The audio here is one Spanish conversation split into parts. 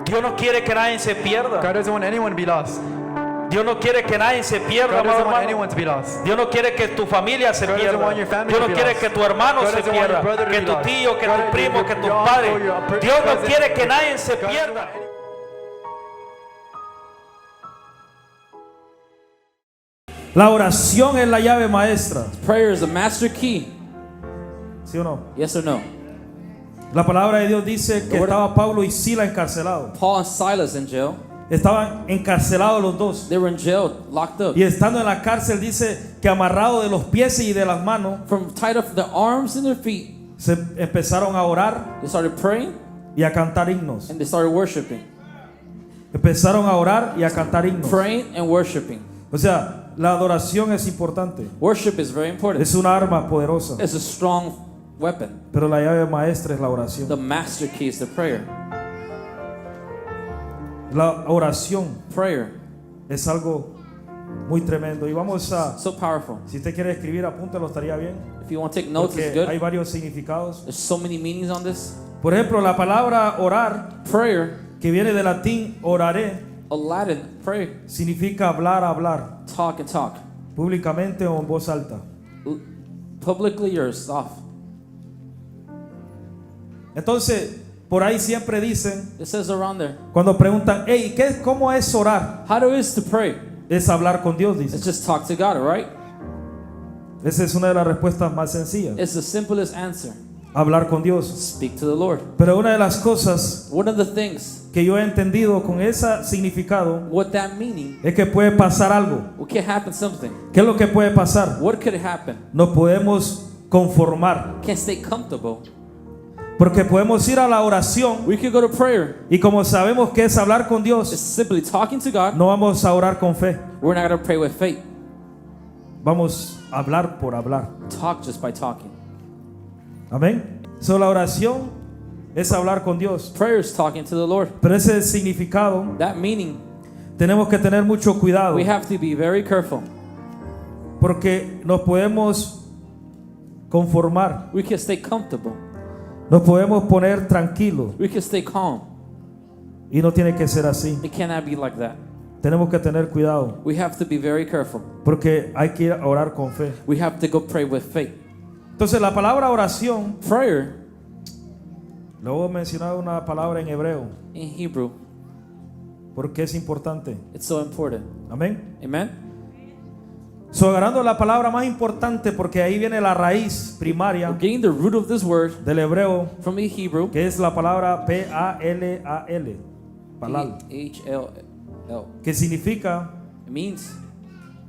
Dios no quiere que nadie se pierda. God doesn't want anyone to be lost. Dios no quiere que nadie se pierda, God doesn't want hermano. anyone to be lost. Dios no quiere que tu familia se God doesn't pierda. want your family Dios to no be quiere lost. que tu hermano God se doesn't want your pierda, brother to que be tu lost. tío, que God tu doesn't primo, want que tu your padre. uncle, your Dios no cousin. quiere que nadie se God doesn't pierda. want La oración es la llave maestra. Prayer is a master key. ¿Sí o no? Yes or no? La palabra de Dios dice que Lord. estaba Pablo y Sila encarcelados. Paul and Silas in jail. Estaban encarcelados los dos. They were in jail, locked up. Y estando en la cárcel dice que amarrado de los pies y de las manos, From tied up their arms and their feet, se empezaron a orar they started praying y a cantar himnos. and they started worshiping. Empezaron a orar y a cantar himnos. Praying and worshiping. O sea, la adoración es importante. Worship is very important. Es una arma poderosa. It's a strong weapon. Pero la llave maestra es la oración. The master key is the prayer. La oración Prayer. es algo muy tremendo. Y vamos a, So powerful. si usted quiere escribir, apúntelo, estaría bien. If you want to take notes, it's Porque hay good. varios significados. There's so many meanings on this. Por ejemplo, la palabra orar, Prayer, que viene del latín orare, Aladdin, pray, significa hablar, hablar, talk and talk. públicamente o en voz alta. Publicly or soft. Entonces, por ahí siempre dicen, It says around there. cuando preguntan, hey, ¿cómo es orar? How do it is to pray? Es hablar con Dios, It's dice. just talk to God, right? Esa es una de las respuestas más sencillas. It's the simplest answer. Hablar con Dios. Speak to the Lord. Pero una de las cosas One of the things, que yo he entendido con ese significado what that meaning, es que puede pasar algo. what can happen something. ¿Qué es lo que puede pasar? What could happen? Nos podemos conformar. Can't stay comfortable. Porque podemos ir a la oración We could go to prayer. y como sabemos que es hablar con It's Dios, simply talking to God. no vamos a orar con fe. We're not going to pray with faith. Vamos a hablar por hablar. Talk just by talking. Amén. So, la oración es hablar con Dios. Prayer is talking to the Lord. Pero ese significado That meaning, tenemos que tener mucho cuidado. we have to be very careful. Porque nos podemos conformar. We can stay comfortable. Nos podemos poner tranquilos. We can stay calm. Y no tiene que ser así. It cannot be like that. Tenemos que tener cuidado. We have to be very careful. Porque hay que ir a orar con fe. We have to go pray with faith. Entonces la palabra oración, Prayer le voy a mencionar una palabra en hebreo. in Hebrew, Porque es importante. it's so important. Amén. Amen? So, agarrando la palabra más importante, porque ahí viene la raíz We're primaria getting the root of this word del hebreo, from the Hebrew. que es la palabra P-A-L-A-L, palal, H-L-L. que significa It means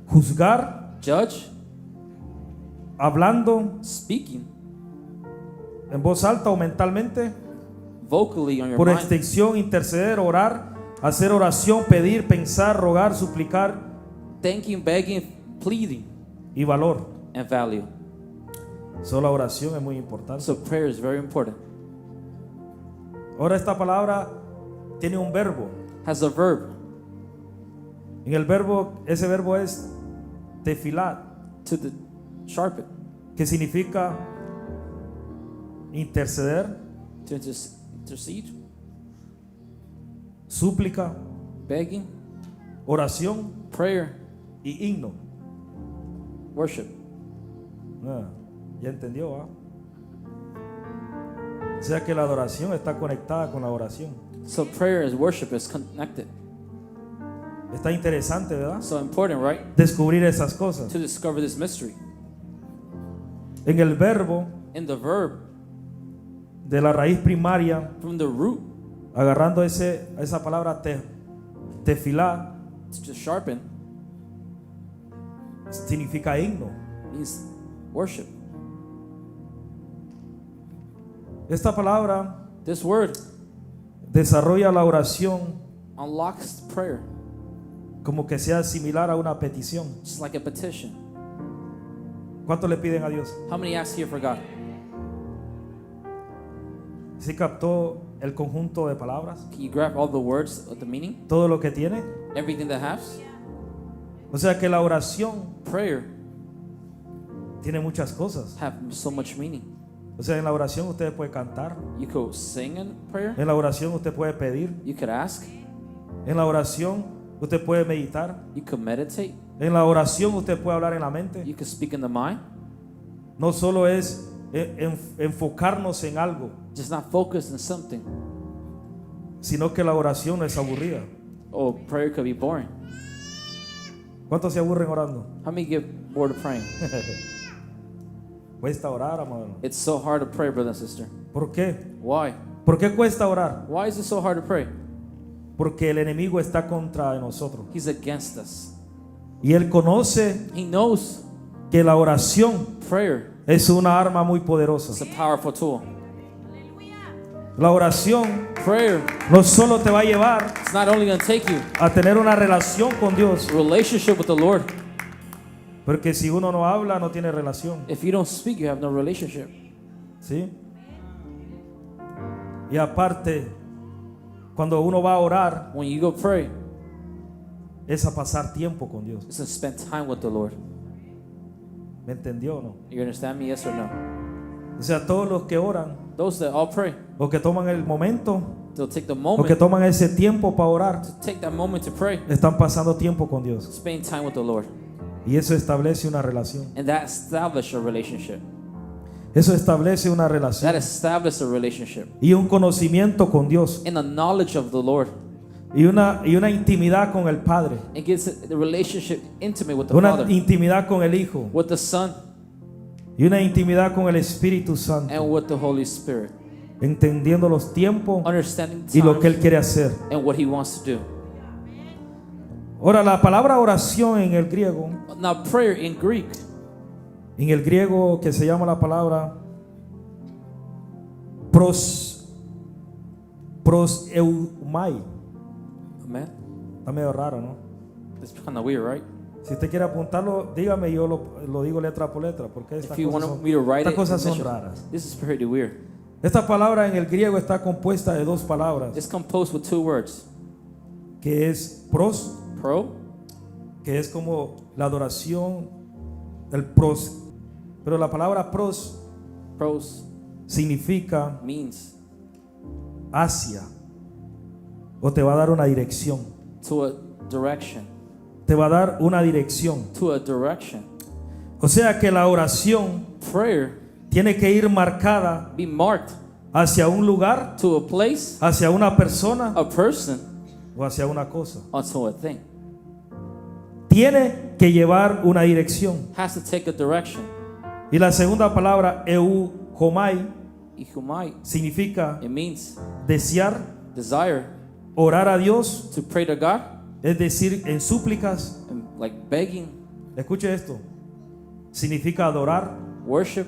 juzgar, judge, hablando speaking en voz alta o mentalmente, vocally on your por mind. extensión, interceder, orar, hacer oración, pedir, pensar, rogar, suplicar Thanking, begging, pleading, y valor. and value. So, la oración es muy importante. So prayer is very important. Ahora esta palabra tiene un verbo. Has a verb En el verbo, ese verbo es tefilat, to the sharpen, que significa interceder, to intercede, súplica, begging, oración prayer, y himno. worship. Ya entendió, ¿ah? O sea que la adoración está conectada con la oración. So prayer is worship is connected. Está interesante, ¿verdad? So important, right? Descubrir esas cosas. To discover this mystery. En el verbo In the verb, de la raíz primaria, from the root, agarrando esa palabra tefilá, to sharpen, significa himno. means worship. Esta palabra This word desarrolla la oración unlocks prayer, como que sea similar a una petición. just like a petition. ¿Cuánto le piden a Dios? How many ask here for God? ¿Sí captó el conjunto de palabras? Can you grab all the words of the meaning? Todo lo que tiene. Everything that has? O sea que la oración Prayer tiene muchas cosas. have so much meaning. O sea, en la oración usted puede cantar, You could sing in prayer. en la oración usted puede pedir, You could ask. en la oración usted puede meditar, You could meditate. en la oración usted puede hablar en la mente. You could speak in the mind. No solo es enfocarnos en algo, Just not focus on something. sino que la oración no es aburrida. Oh, prayer could be boring. ¿Cuántos se aburren orando? How many get bored of praying? Cuesta orar, amado. It's so hard to pray, brother and sister. ¿Por qué? Why? ¿Por qué cuesta orar? Why is it so hard to pray? Porque el enemigo está contra de nosotros. He's against us. Y él conoce He knows que la oración prayer es una arma muy is poderosa. a powerful tool. La oración Prayer no solo te va a llevar is not only going to take you a tener una relación con Dios, a relationship with the Lord. porque si uno no habla no tiene relación, If you don't speak, you have no relationship. ¿sí? Y aparte, cuando uno va a orar, When you go pray, es a pasar tiempo con Dios. it's to spend time with the Lord. ¿Me entendió o no? You understand me? Yes or no? O sea, todos los que oran Those that all pray, o que toman el momento they'll take the o que moment toman ese tiempo para orar, to take that moment to pray, están pasando tiempo con Dios. spend time with the Lord. Y eso establece una relación. And that establishes a relationship. Eso establece una That relación establishes a relationship. y un conocimiento con Dios And the knowledge of the Lord. y una intimidad con el Padre, It gets the relationship intimate with the una Father, intimidad con el Hijo with the Son, y una intimidad con el Espíritu and Santo, with the Holy Spirit. entendiendo los tiempos Understanding y lo que Él time quiere hacer. and what He wants to do. Ahora, la palabra oración en el griego, Now, prayer in Greek, que se llama la palabra proseumai. amen. Está medio raro, ¿no? It's kind of weird, right? Si usted quiere apuntarlo, dígame, yo lo digo letra por letra, porque estas If you cosas want son, me to write estas it, cosas son initial. raras. This is pretty weird. Esta palabra en el griego está compuesta de dos palabras, It's composed with two words. que es pros, Pro, que es como la adoración, el pros. Pero la palabra pros pros significa means hacia, o te va a dar una dirección. to a direction. Te va a dar una dirección. To a direction. O sea que la oración Prayer tiene que ir marcada be marked hacia un lugar, to a place, hacia una persona a person, o hacia una cosa. onto a thing. Tiene que llevar una dirección. Has to take a direction. Y la segunda palabra, euhomai, Ihumai, significa it means desear, desire, orar a Dios, to pray to God, es decir, en súplicas. and like begging, Escuche esto. Significa adorar, worship,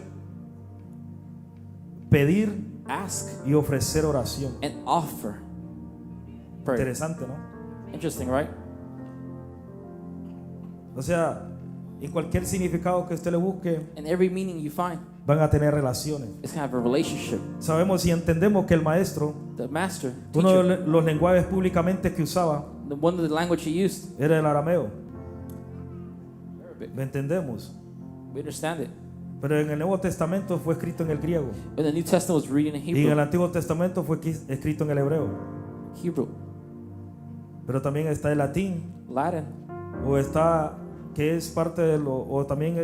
pedir ask, y ofrecer oración. and offer. Prayer. Interesante, ¿no? Interesting, right? O sea, en cualquier significado que usted le busque, And every meaning you find van a tener relaciones. is kind of a relationship. Sabemos y entendemos que el maestro, The master, uno teacher, de los lenguajes públicamente que usaba one of the language he used, era el arameo. Arabic. ¿Lo entendemos? We understand it. Pero en el Nuevo Testamento fue escrito en el griego. And the New Testament was reading in Y en el Hebrew. Antiguo Testamento fue escrito en el hebreo. Hebrew, Pero también está el latín, Latin, o está, que es parte de lo, o también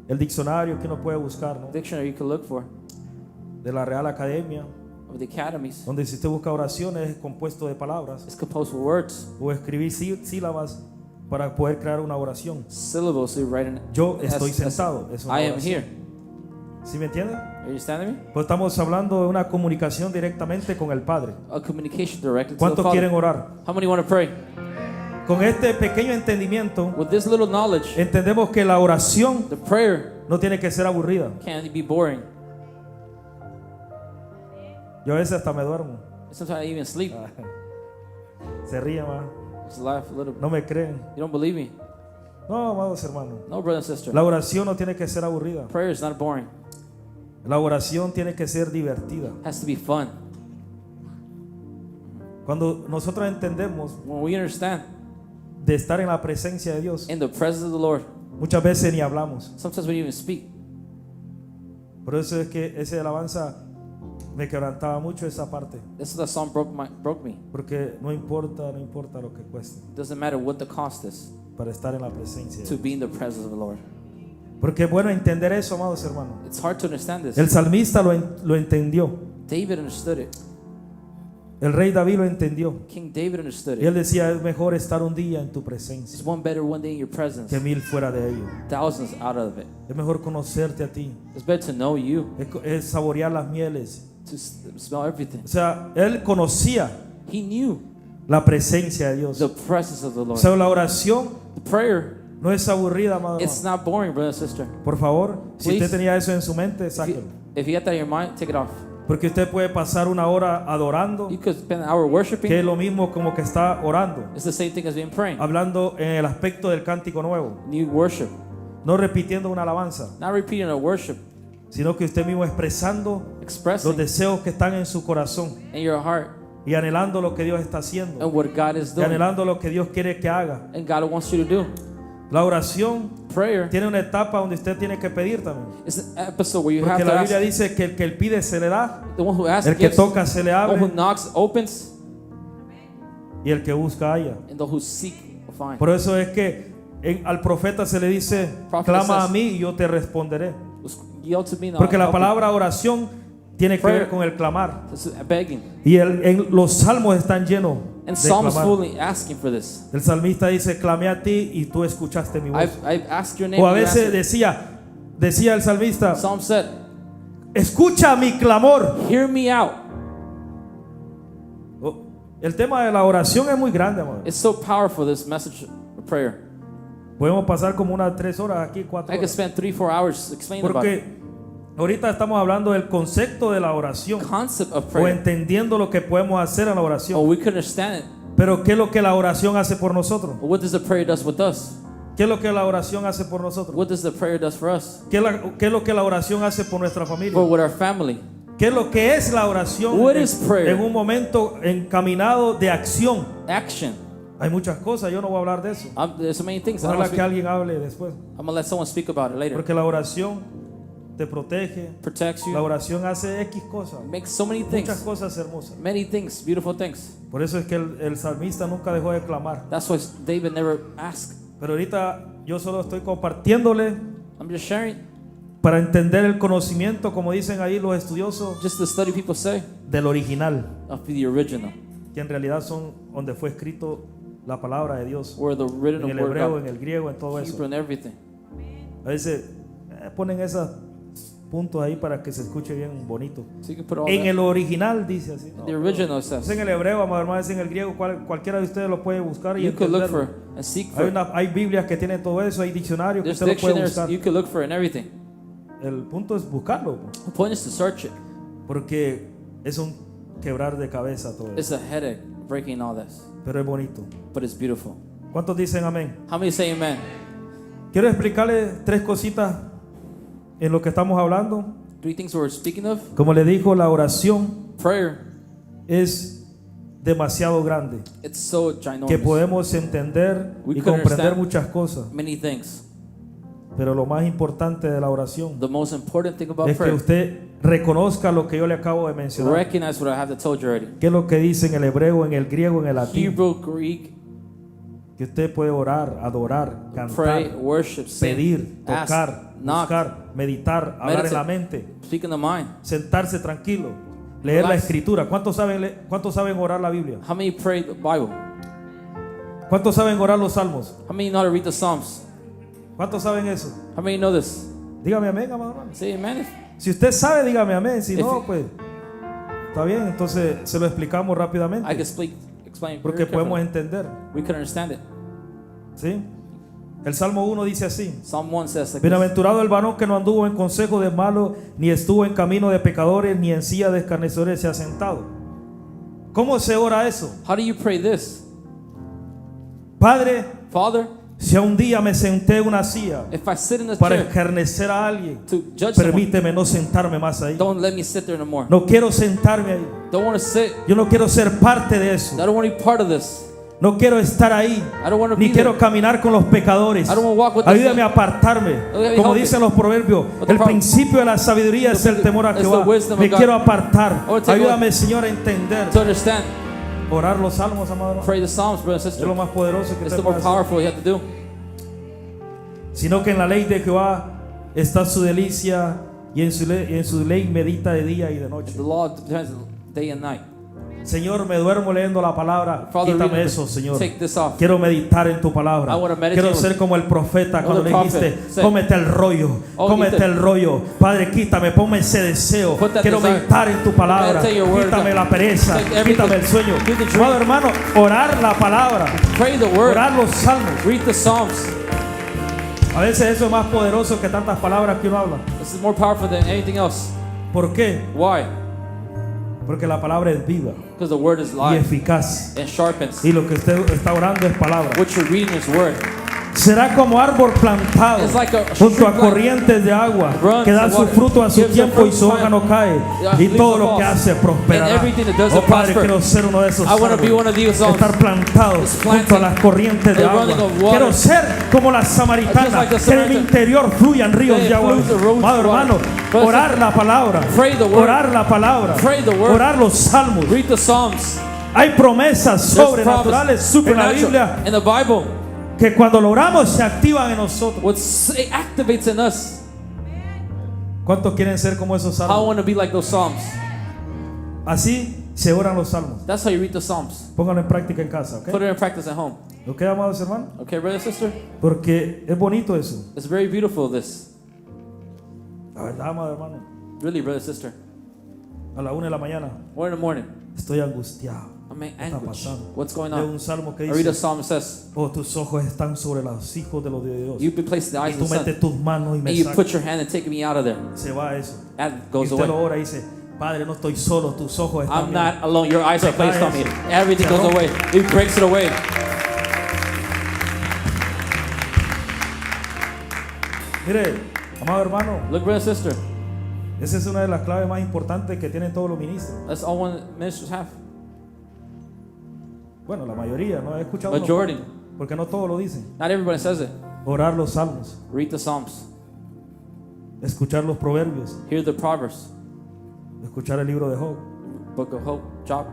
el diccionario que uno puede buscar, ¿no? dictionary you can look for, De la Real Academia, of the academies. donde si usted busca oraciones es compuesto de palabras, It's composed with words, o escribir sílabas para poder crear una oración. syllables. So you write in. Yo estoy sentado, es una I am oración. here. ¿Sí me entiende? Are you understanding me? Pues estamos hablando de una comunicación directamente con el Padre. A communication directed to the ¿Cuántos quieren Father. orar? How many want to pray? Con este pequeño entendimiento, With this little knowledge, entendemos que la oración the prayer no tiene que ser aburrida. can't be boring. Yo a veces hasta me duermo. Sometimes I even sleep. Se ríe más. Just laugh a little. No me creen. You don't believe me? No, amados hermanos. No, brother and sister. La oración no tiene que ser aburrida. Prayer is not boring. La oración tiene que ser divertida. It has to be fun. Cuando nosotros entendemos When we understand de estar en la presencia de Dios, in the presence of the Lord, muchas veces ni hablamos. sometimes we don't even speak. Por eso es que ese alabanza me quebrantaba mucho esa parte. This is the song broke me. Porque no importa lo que cueste It doesn't matter what the cost is para estar en la presencia de to Dios. be in the presence of the Lord. Porque es bueno entender eso, amados hermanos. It's hard to understand this. El salmista lo entendió. David understood it. El rey David lo entendió. King David understood Y él it. decía, es mejor estar un día en tu It's presencia one better one day in your presence, que 1000 fuera de ello. thousands out of it. Es mejor conocerte a ti. It's better to know you, Es saborear las mieles. to smell everything. O sea, él conocía He knew la presencia de Dios. the presence of the O Lord. sea, la oración The prayer, no es aburrida, amado it's hermano. not boring, brother and sister. Por favor, si Please. usted tenía eso en su mente, If sáquelo. you got that in your mind, take it off. Porque usted puede pasar una hora adorando, You could spend an hour worshiping. que es lo mismo como que está orando, It's the same thing as being praying. hablando en el aspecto del cántico nuevo, New worship, no repitiendo una alabanza, not repeating a worship, sino que usted mismo expresando los expressing deseos que están en su corazón in your heart y anhelando lo que Dios está haciendo and what God is y doing anhelando lo que Dios quiere que haga. and God wants you to do. La oración Prayer tiene una etapa donde usted tiene que pedir también, is an episode where you porque have to la ask. Biblia dice que el que pide se le da, The one who asks el que gives, toca se le the one who abre knocks opens, y el que busca halla. and the who seek will find. Por eso es que al profeta se le dice, Prophet clama a says, mí y yo te responderé. Yell to me, and Porque I'll la help you. palabra oración tiene que ver Prayer. con el clamar. It's begging. Y en los salmos están llenos And de Psalms clamar. fully asking for this. El salmista dice, clamé a ti y tú escuchaste mi voz. I've asked your name. O a and you veces answered. decía el salmista, Psalm said, escucha mi clamor. hear me out. El tema de la oración es muy grande, amado. It's so powerful, this message of prayer. Podemos pasar como unas 3 horas aquí, 4 I could horas. spend 3-4 hours explaining about it. Porque ahorita estamos hablando del concepto de la oración Concept of o prayer. entendiendo lo que podemos hacer en la Oh, oración. we could understand it. Pero ¿qué es lo que la oración hace por nosotros? But what does the prayer does with us? ¿Qué es lo que la oración hace por nosotros? What does the prayer does for us? ¿Qué es lo que la oración hace por nuestra familia? For with our family. ¿Qué es lo que es la oración What is prayer? en un momento encaminado de acción? Action. Hay muchas cosas, yo no voy a hablar de eso. There's so many things. Ojalá que alguien hable después. I'm gonna let someone speak about it later. Porque la oración te protege. Protects La you. oración hace X cosas. Makes so many Muchas things. cosas hermosas. Many things. Beautiful things. Por eso es que el salmista nunca dejó de clamar. That's why David never asked. Pero ahorita yo solo estoy compartiéndole I'm just sharing. para entender el conocimiento, como dicen ahí los estudiosos, Just the study people say del original, of the original. que en realidad son donde fue escrito la palabra de Dios, Where the written en el word hebreo, God, en el griego, en todo eso. Hebrew and everything. A veces ponen esos puntos ahí para que se escuche bien bonito. So you can put all En that. el original dice así. The original Es says. en el hebreo, amado hermano, es en el griego. Cualquiera de ustedes lo puede buscar y You could look entenderlo. for and seek for. Hay Biblias que tienen todo eso, hay diccionarios que There's usted lo puede dictionaries buscar. you could look for and everything. El punto es buscarlo, The point is to search it. porque es un quebrar de cabeza todo eso. It's a headache breaking all this, Pero es bonito. but it's beautiful. ¿Cuántos dicen amén? How many say amen? Quiero explicarle 3 cositas en lo que estamos hablando. 3 things we're speaking of. Como le dijo, la oración Prayer, es demasiado grande, it's so que ginormous. podemos entender We y could comprender understand muchas cosas. Many things. Pero lo más importante de la oración The most important thing about es que prayer, usted reconozca lo que yo le acabo de mencionar. recognize what I have told you already. ¿Qué es lo que dice en el hebreo, en el griego, en el latín? Hebrew, Greek, Que usted puede orar, adorar, pray, cantar, worship, sing, pedir, ask, tocar, knock, buscar, meditar, hablar en la mente, speak in the mind. sentarse tranquilo, leer la Relax. escritura. ¿Cuántos saben orar la Biblia? How many pray the Bible? ¿Cuántos saben orar los salmos? How many know how to read the Psalms? ¿Cuántos saben eso? How many know this? Dígame amén, amado hermano. Say amen. Si usted sabe, dígame amén. Si If no, you- pues está bien. Entonces se lo explicamos I can rápidamente explain porque very podemos carefully. entender. We can understand it. ¿Sí? El Salmo 1 dice así: Psalm 1 says like this. bienaventurado el varón que no anduvo en consejo de malos, ni estuvo en camino de pecadores, ni en silla de escarnecedores se ha sentado. ¿Cómo se ora eso? How do you pray this? Padre, Father, si un día me senté en una silla if I sit in the para chair escarnecer a alguien, to judge someone, permíteme no sentarme más ahí. don't let me sit there no more. No quiero sentarme ahí. Don't want to sit. Yo no quiero ser parte de eso. I don't want to be part of this. No quiero estar ahí, I don't want to ni be quiero there. caminar con los pecadores. I don't want to walk with the Ayúdame a sin. apartarme. me Como help me. dicen los proverbios, What the el prob- principio de la sabiduría es el temor a It's the Jehová. wisdom of Me God. quiero apartar. I want to take Ayúdame, Señor, a entender. To understand, Orar los salmos, amado hermano. pray the Psalms, brother and Es sister. lo más poderoso que It's te the puede more hacer. powerful you have to do. Sino que en la ley de Jehová está su delicia, y en su ley medita de día y de noche. The law depends day and night. Señor, me duermo leyendo la palabra. Father, Quítame read it. eso, Señor. Take this off. Quiero meditar en tu palabra. I wanna meditate Quiero on ser it. como el profeta cuando the le dijiste, prophet said, cómete el rollo, oh, cómete eat it. el rollo. Padre, quítame, ponme ese deseo. Put that Quiero desire. meditar en tu palabra. Meditate your word, Quítame God. la pereza, Take everything. quítame el sueño. Give the dream. Amado hermano, orar la palabra, Pray the word. orar los salmos. Read the Psalms. A veces eso es más poderoso que tantas palabras que uno habla. This is more powerful than anything else. ¿Por qué? Why? Porque la palabra es viva Because the word is y live eficaz. and sharpens. Y lo que usted está orando es palabra. What you're reading is word. Será como árbol plantado It's like a junto a tree plant. corrientes de agua, Runs que da and su water. fruto a su Gives a tiempo y fruit su hoja time. no cae, Yeah, y leaves todo no lo que falls. hace prosperará. And everything that does Oh will Padre, prosper. quiero ser uno de esos I wanna be árboles, one of these estar plantado It's junto a planted las corrientes de and agua. running of water. Quiero ser como la Just samaritana, like the que en mi Samaritan. interior fluyan ríos That de agua. flows the roads Amado of water. hermano, Brother, orar la palabra, Pray the word. orar la palabra, Pray the word. orar los salmos. Read the Psalms. Hay promesas There's sobrenaturales promises, en la supernatural. Biblia In the Bible, que cuando lo oramos se activan en nosotros. what activates in us. ¿Cuántos quieren ser como esos How I salmos? want to be like those Psalms. Así se oran los salmos. That's how you read the Psalms. Pónganlo en práctica en casa, ¿ok? Put it in practice at home. ¿Ok, amados hermanos? Okay, brother, sister? Porque es bonito eso. It's very beautiful, this. La verdad, amado hermano. Really, brother, sister. A la 1 de la mañana 1 in the morning. estoy angustiado. I'm in ¿Qué está anguish. pasando? What's going Leo on? un salmo que I read a dice: psalm that says, oh, tus ojos están sobre los hijos de los de Dios. you've been placed in the Y eyes tú of the sun, metes tus manos y me and you sacas. put your hand and take me out of there. Se va eso. That Y goes usted lo away. ora y dice: Padre, no estoy solo, tus ojos están I'm en not alone. Your eyes are Se placed cae on me. eso. Everything Se goes rompe. away. He breaks it away. Mire, amado hermano, Look, brother, sister. esa es una de las claves más importantes que tienen todos los ministros. That's all one ministers have. Bueno, la mayoría, no he escuchado uno, Majority. porque no todos lo dicen. Not everybody says it. Orar los salmos, Read the Psalms. escuchar los proverbios, Hear the Proverbs. escuchar el libro de Job, Book of Hope. Job.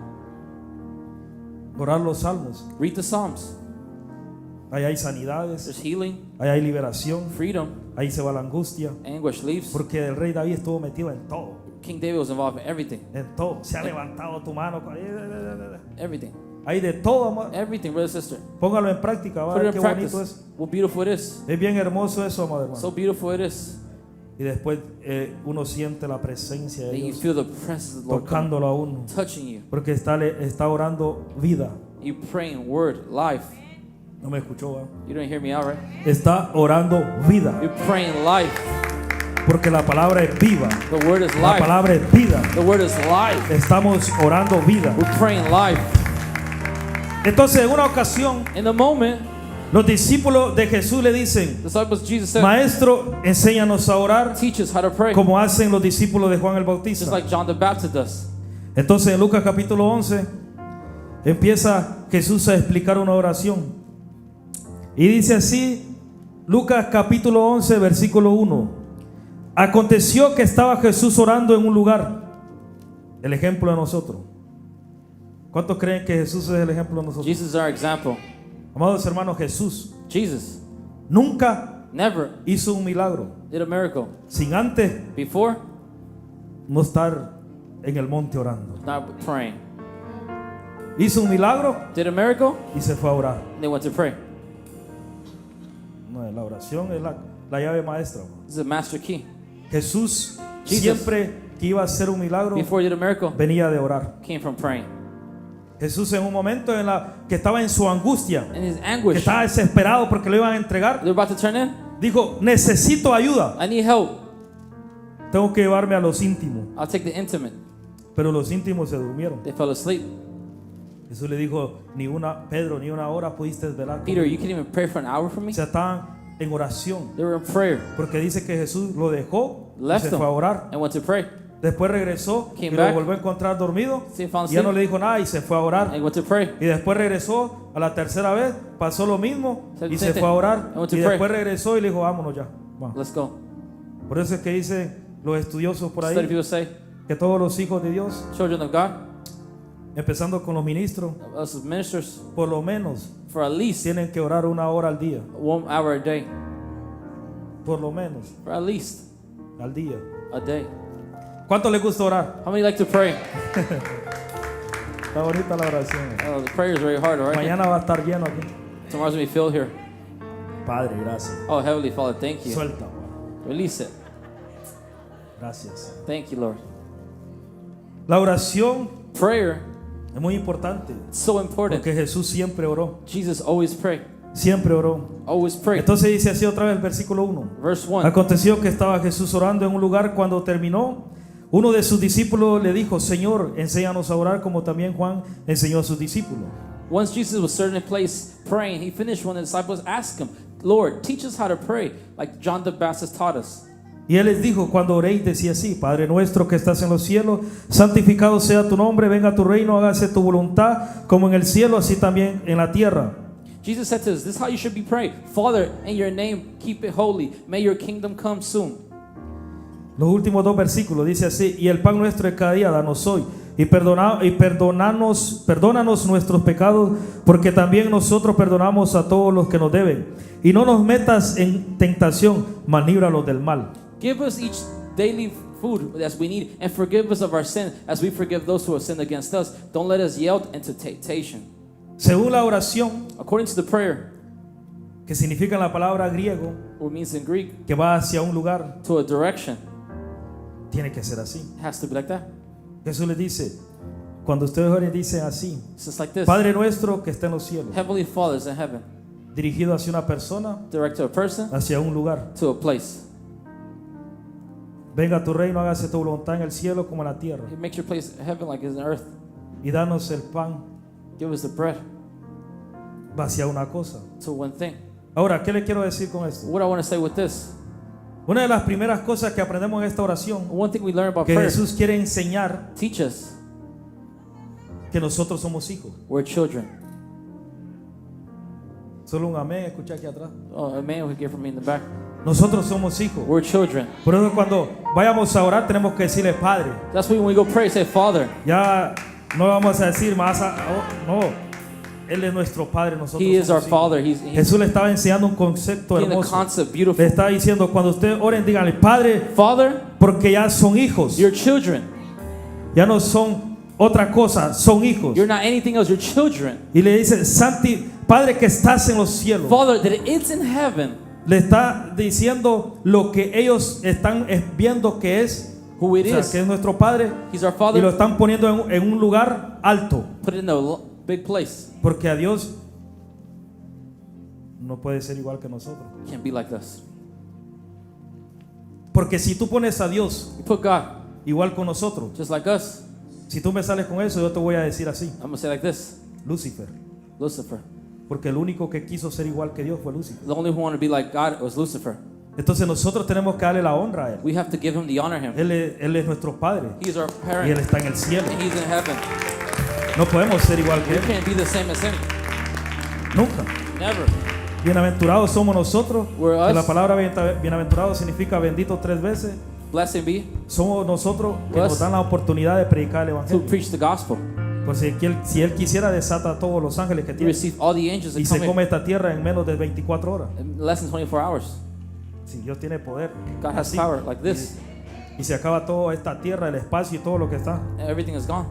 orar los salmos. Read the Psalms. Ahí hay sanidades, There's healing, ahí hay liberación, freedom, ahí se va la angustia, anguish leaves. porque el rey David estuvo metido en todo, King David was involved in everything. en todo. Se ha levantado tu mano, Everything. hay de todo, amado. Everything, brother, sister. Póngalo en práctica, va a Put ver it qué in bonito practice. es. What beautiful it is. Es bien hermoso eso, amado hermano. So beautiful it is. Y después uno siente la presencia de That you Dios feel the presence of the Lord come, tocándolo a uno, touching you. porque está orando vida. You praying word, life. No me escuchó, ¿va? You don't hear me out, right? Está orando vida, You're praying life. porque la palabra es viva. The word is La life. palabra es vida. The word is life. Estamos orando vida. We're praying life. Entonces, en una ocasión, In the moment, los discípulos de Jesús le dicen: disciples, Jesus said, Maestro, enséñanos a orar teach us how to pray. como hacen los discípulos de Juan el Just Bautista. like John the Baptist does. Entonces, en Lucas capítulo 11 empieza Jesús a explicar una oración. Y dice así, Lucas capítulo 11, versículo 1. Aconteció que estaba Jesús orando en un lugar. El ejemplo de nosotros. ¿Cuántos creen que Jesús es el ejemplo de nosotros? Jesus is our example. Amados hermanos, Jesús Jesus nunca never hizo un milagro did a miracle sin antes before, no estar en el monte orando. not praying. Hizo un milagro Did a miracle, y se fue a orar. and they went to pray. No, la oración es la llave maestra. This is a master key. Jesús Jesus. siempre que iba a hacer un milagro Before he did a miracle, venía de orar. came from praying. Jesús en un momento que estaba en su angustia, In his que anguish, estaba desesperado porque lo iban a entregar, they're about to turn in. dijo: necesito ayuda, I need help. tengo que llevarme a los íntimos. I'll take the intimate. Pero los íntimos se durmieron. They fell asleep. Jesús le dijo: Pedro, ni una hora pudiste velar Peter, conmigo. you can't even pray for an hour for me? O sea, estaban en oración, They were in prayer porque dice que Jesús lo dejó y Left se them. fue a orar. and went to pray. Después regresó y Came lo back. volvió a encontrar dormido. See, found Y ya no sleep. le dijo nada y se fue a orar. And he went to pray. Y después regresó a la tercera vez, pasó lo mismo Said the y same se fue a thing. orar. I went to Y pray. después regresó y le dijo, vámonos ya. Vamos. Let's go. Por eso es que dicen los estudiosos por Study ahí people say, que todos los hijos de Dios, children of God, empezando con los ministros, us as ministers, por lo menos for at least tienen que orar 1 hora al día. 1 hour a day. Por lo menos For at least al día. a day. ¿Cuánto les gusta orar? How many like to pray? Está bonita la oración. The prayer is very hard, all right? Mañana va a estar lleno aquí. Tomorrow's going to be filled here. Padre, gracias. Oh, Heavenly Father, thank you. Suelta, Padre. Release it. Gracias. Thank you, Lord. La oración Prayer es muy importante is so important. porque Jesús siempre oró. Jesus always prayed. Siempre oró. Always prayed. Entonces dice así otra vez el versículo 1. Verse 1. Aconteció que estaba Jesús orando en un lugar. Cuando terminó, uno de sus discípulos le dijo, Señor, enséñanos a orar como también Juan enseñó a sus discípulos. Once Jesus was certain place praying, he finished. One of the disciples asked him, Lord, teach us how to pray, like John the Baptist taught us. Y él les dijo, cuando oréis, decía así, Padre nuestro que estás en los cielos, santificado sea tu nombre, venga tu reino, hágase tu voluntad, como en el cielo, así también en la tierra. Jesus said to us, this is how you should be praying. Father, in your name, keep it holy. May your kingdom come soon. Los últimos 2 versículos dice así, y el pan nuestro de cada día danos hoy, y perdónanos nuestros pecados, porque también nosotros perdonamos a todos los que nos deben. Y no nos metas en tentación, mas líbranos del mal. Give us each daily food as we need, and forgive us of our sin as we forgive those who have sinned against us. Don't let us yield into temptation. Según la oración, According to the prayer, que significa la palabra griego, what means in Greek, que va hacia un lugar, to a direction, tiene que ser así. it has to be like that. Jesús les dice, cuando ustedes oren, dicen así, It's just like this. Padre nuestro que está en los cielos, Heavenly Father is in heaven, dirigido hacia una persona, direct to a person, hacia un lugar. to a place. Venga tu reino, hágase tu voluntad en el cielo como en la tierra. It makes your place heaven like it is in earth. Y danos el pan, Give us the bread va hacia una cosa. to one thing. Ahora, ¿qué le quiero decir con esto? What I want to say with this, Una de las primeras cosas que aprendemos en esta oración, one thing we learn about que prayer, Jesús quiere enseñar, teach us que nosotros somos hijos. we're children. Solo un amén, escucha aquí atrás. Oh, a man we get from me in the back. Nosotros somos hijos. We're children. Por eso cuando vayamos a orar tenemos que decirle Padre. That's why when we go pray, say Father. Ya no vamos a decir más, no, Él es nuestro Padre, nosotros He is our somos hijos. Father. He's Jesús le estaba enseñando un concepto in the hermoso. concept, Le beautiful. está diciendo, cuando ustedes oren, díganle, Padre, Father, porque ya son hijos. you're children. Ya no son otra cosa, son hijos. You're not anything else. You're children. Y le dice, Padre que estás en los cielos. Father, that it's in heaven. Le está diciendo lo que ellos están viendo que es, Who it o sea, is. que es nuestro Padre. He's our Y lo Father. están poniendo en un lugar alto. Put it in a big place. Porque a Dios no puede ser igual que nosotros. Can't be like us. Porque si tú pones a Dios You put God igual con nosotros, just like us. si tú me sales con eso, yo te voy a decir así, I'm gonna say like this. Lucifer. Lucifer. Porque el único que quiso ser igual que Dios fue Lucifer. The only who wanted to be like God was Lucifer. Entonces nosotros tenemos que darle la honra a Él. We have to give him the honor him. Él es nuestro Padre He is our y Él parent. está en el cielo. And he's in heaven. No podemos ser igual que We Él. can't be the same as him. Nunca. Never. Bienaventurados somos nosotros. We're Que la us. palabra bienaventurado significa bendito 3 veces. Blessed be Somos nosotros que Us. nos dan la oportunidad de predicar el to Evangelio. preach the gospel. Pues si él quisiera, desata a todos los ángeles que To tiene receive all the angels that y se come come esta tierra en menos de 24 horas. in less than 24 hours. Si Dios tiene poder, God has así, power like this. y se acaba toda esta tierra, el espacio y todo lo que está, Everything is gone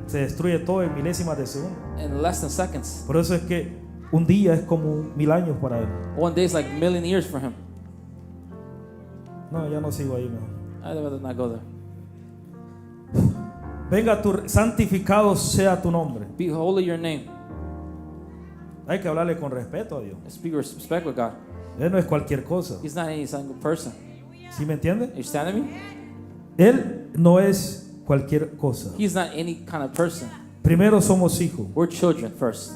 se destruye todo en milésimas de segundo. in less than seconds. Por eso es que un día es como 1000 años para Él. One day is like a million years for him. No, ya no sigo ahí mejor. I'd rather not go there. Venga, santificado sea tu nombre. Be holy your name. Hay que hablarle con respeto a Dios. Speak with respect with God. Él no es cualquier cosa. He's not any single person. ¿Sí me entiende? You understand me? Él no es cualquier cosa. He's not any kind of person. Primero somos hijos. We're children first.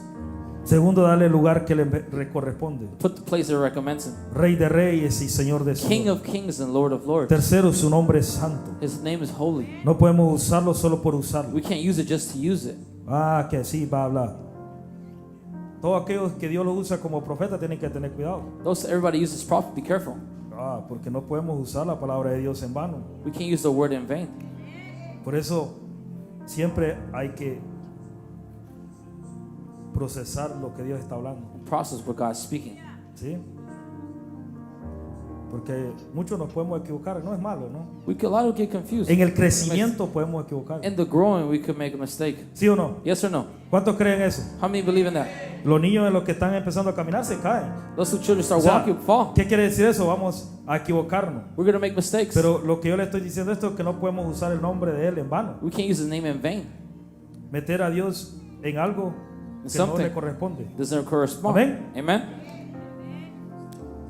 Segundo, darle el lugar que le corresponde. Put the place that recommends him. Rey de reyes y Señor de King señores. of kings and Lord of lords. Tercero, su nombre es santo. His name is holy. No podemos usarlo solo por usarlo. We can't use it just to use it. Ah, que así va a hablar. Todos aquellos que Dios los usa como profeta tienen que tener cuidado. Those everybody uses prophet, be careful. Ah, porque no podemos usar la palabra de Dios en vano. We can't use the word in vain. Por eso siempre hay que procesar lo que Dios está hablando, Process what God's speaking. ¿sí? Porque muchos nos podemos equivocar, no es malo, ¿no? We could, a lot of get confused. En el crecimiento podemos equivocar, In the growing, we could make a mistake. ¿sí o no? Yes or no? ¿Cuántos creen eso? How many believe in that? Los niños de los que están empezando a caminar se caen. Those who children start O sea, walking fall. ¿qué quiere decir eso? Vamos a equivocarnos. We're going to make mistakes. Pero lo que yo le estoy diciendo esto es que no podemos usar el nombre de Él en vano. We can't use his name in vain. Meter a Dios en algo que no Something le corresponde. doesn't correspond. Amén. Amen.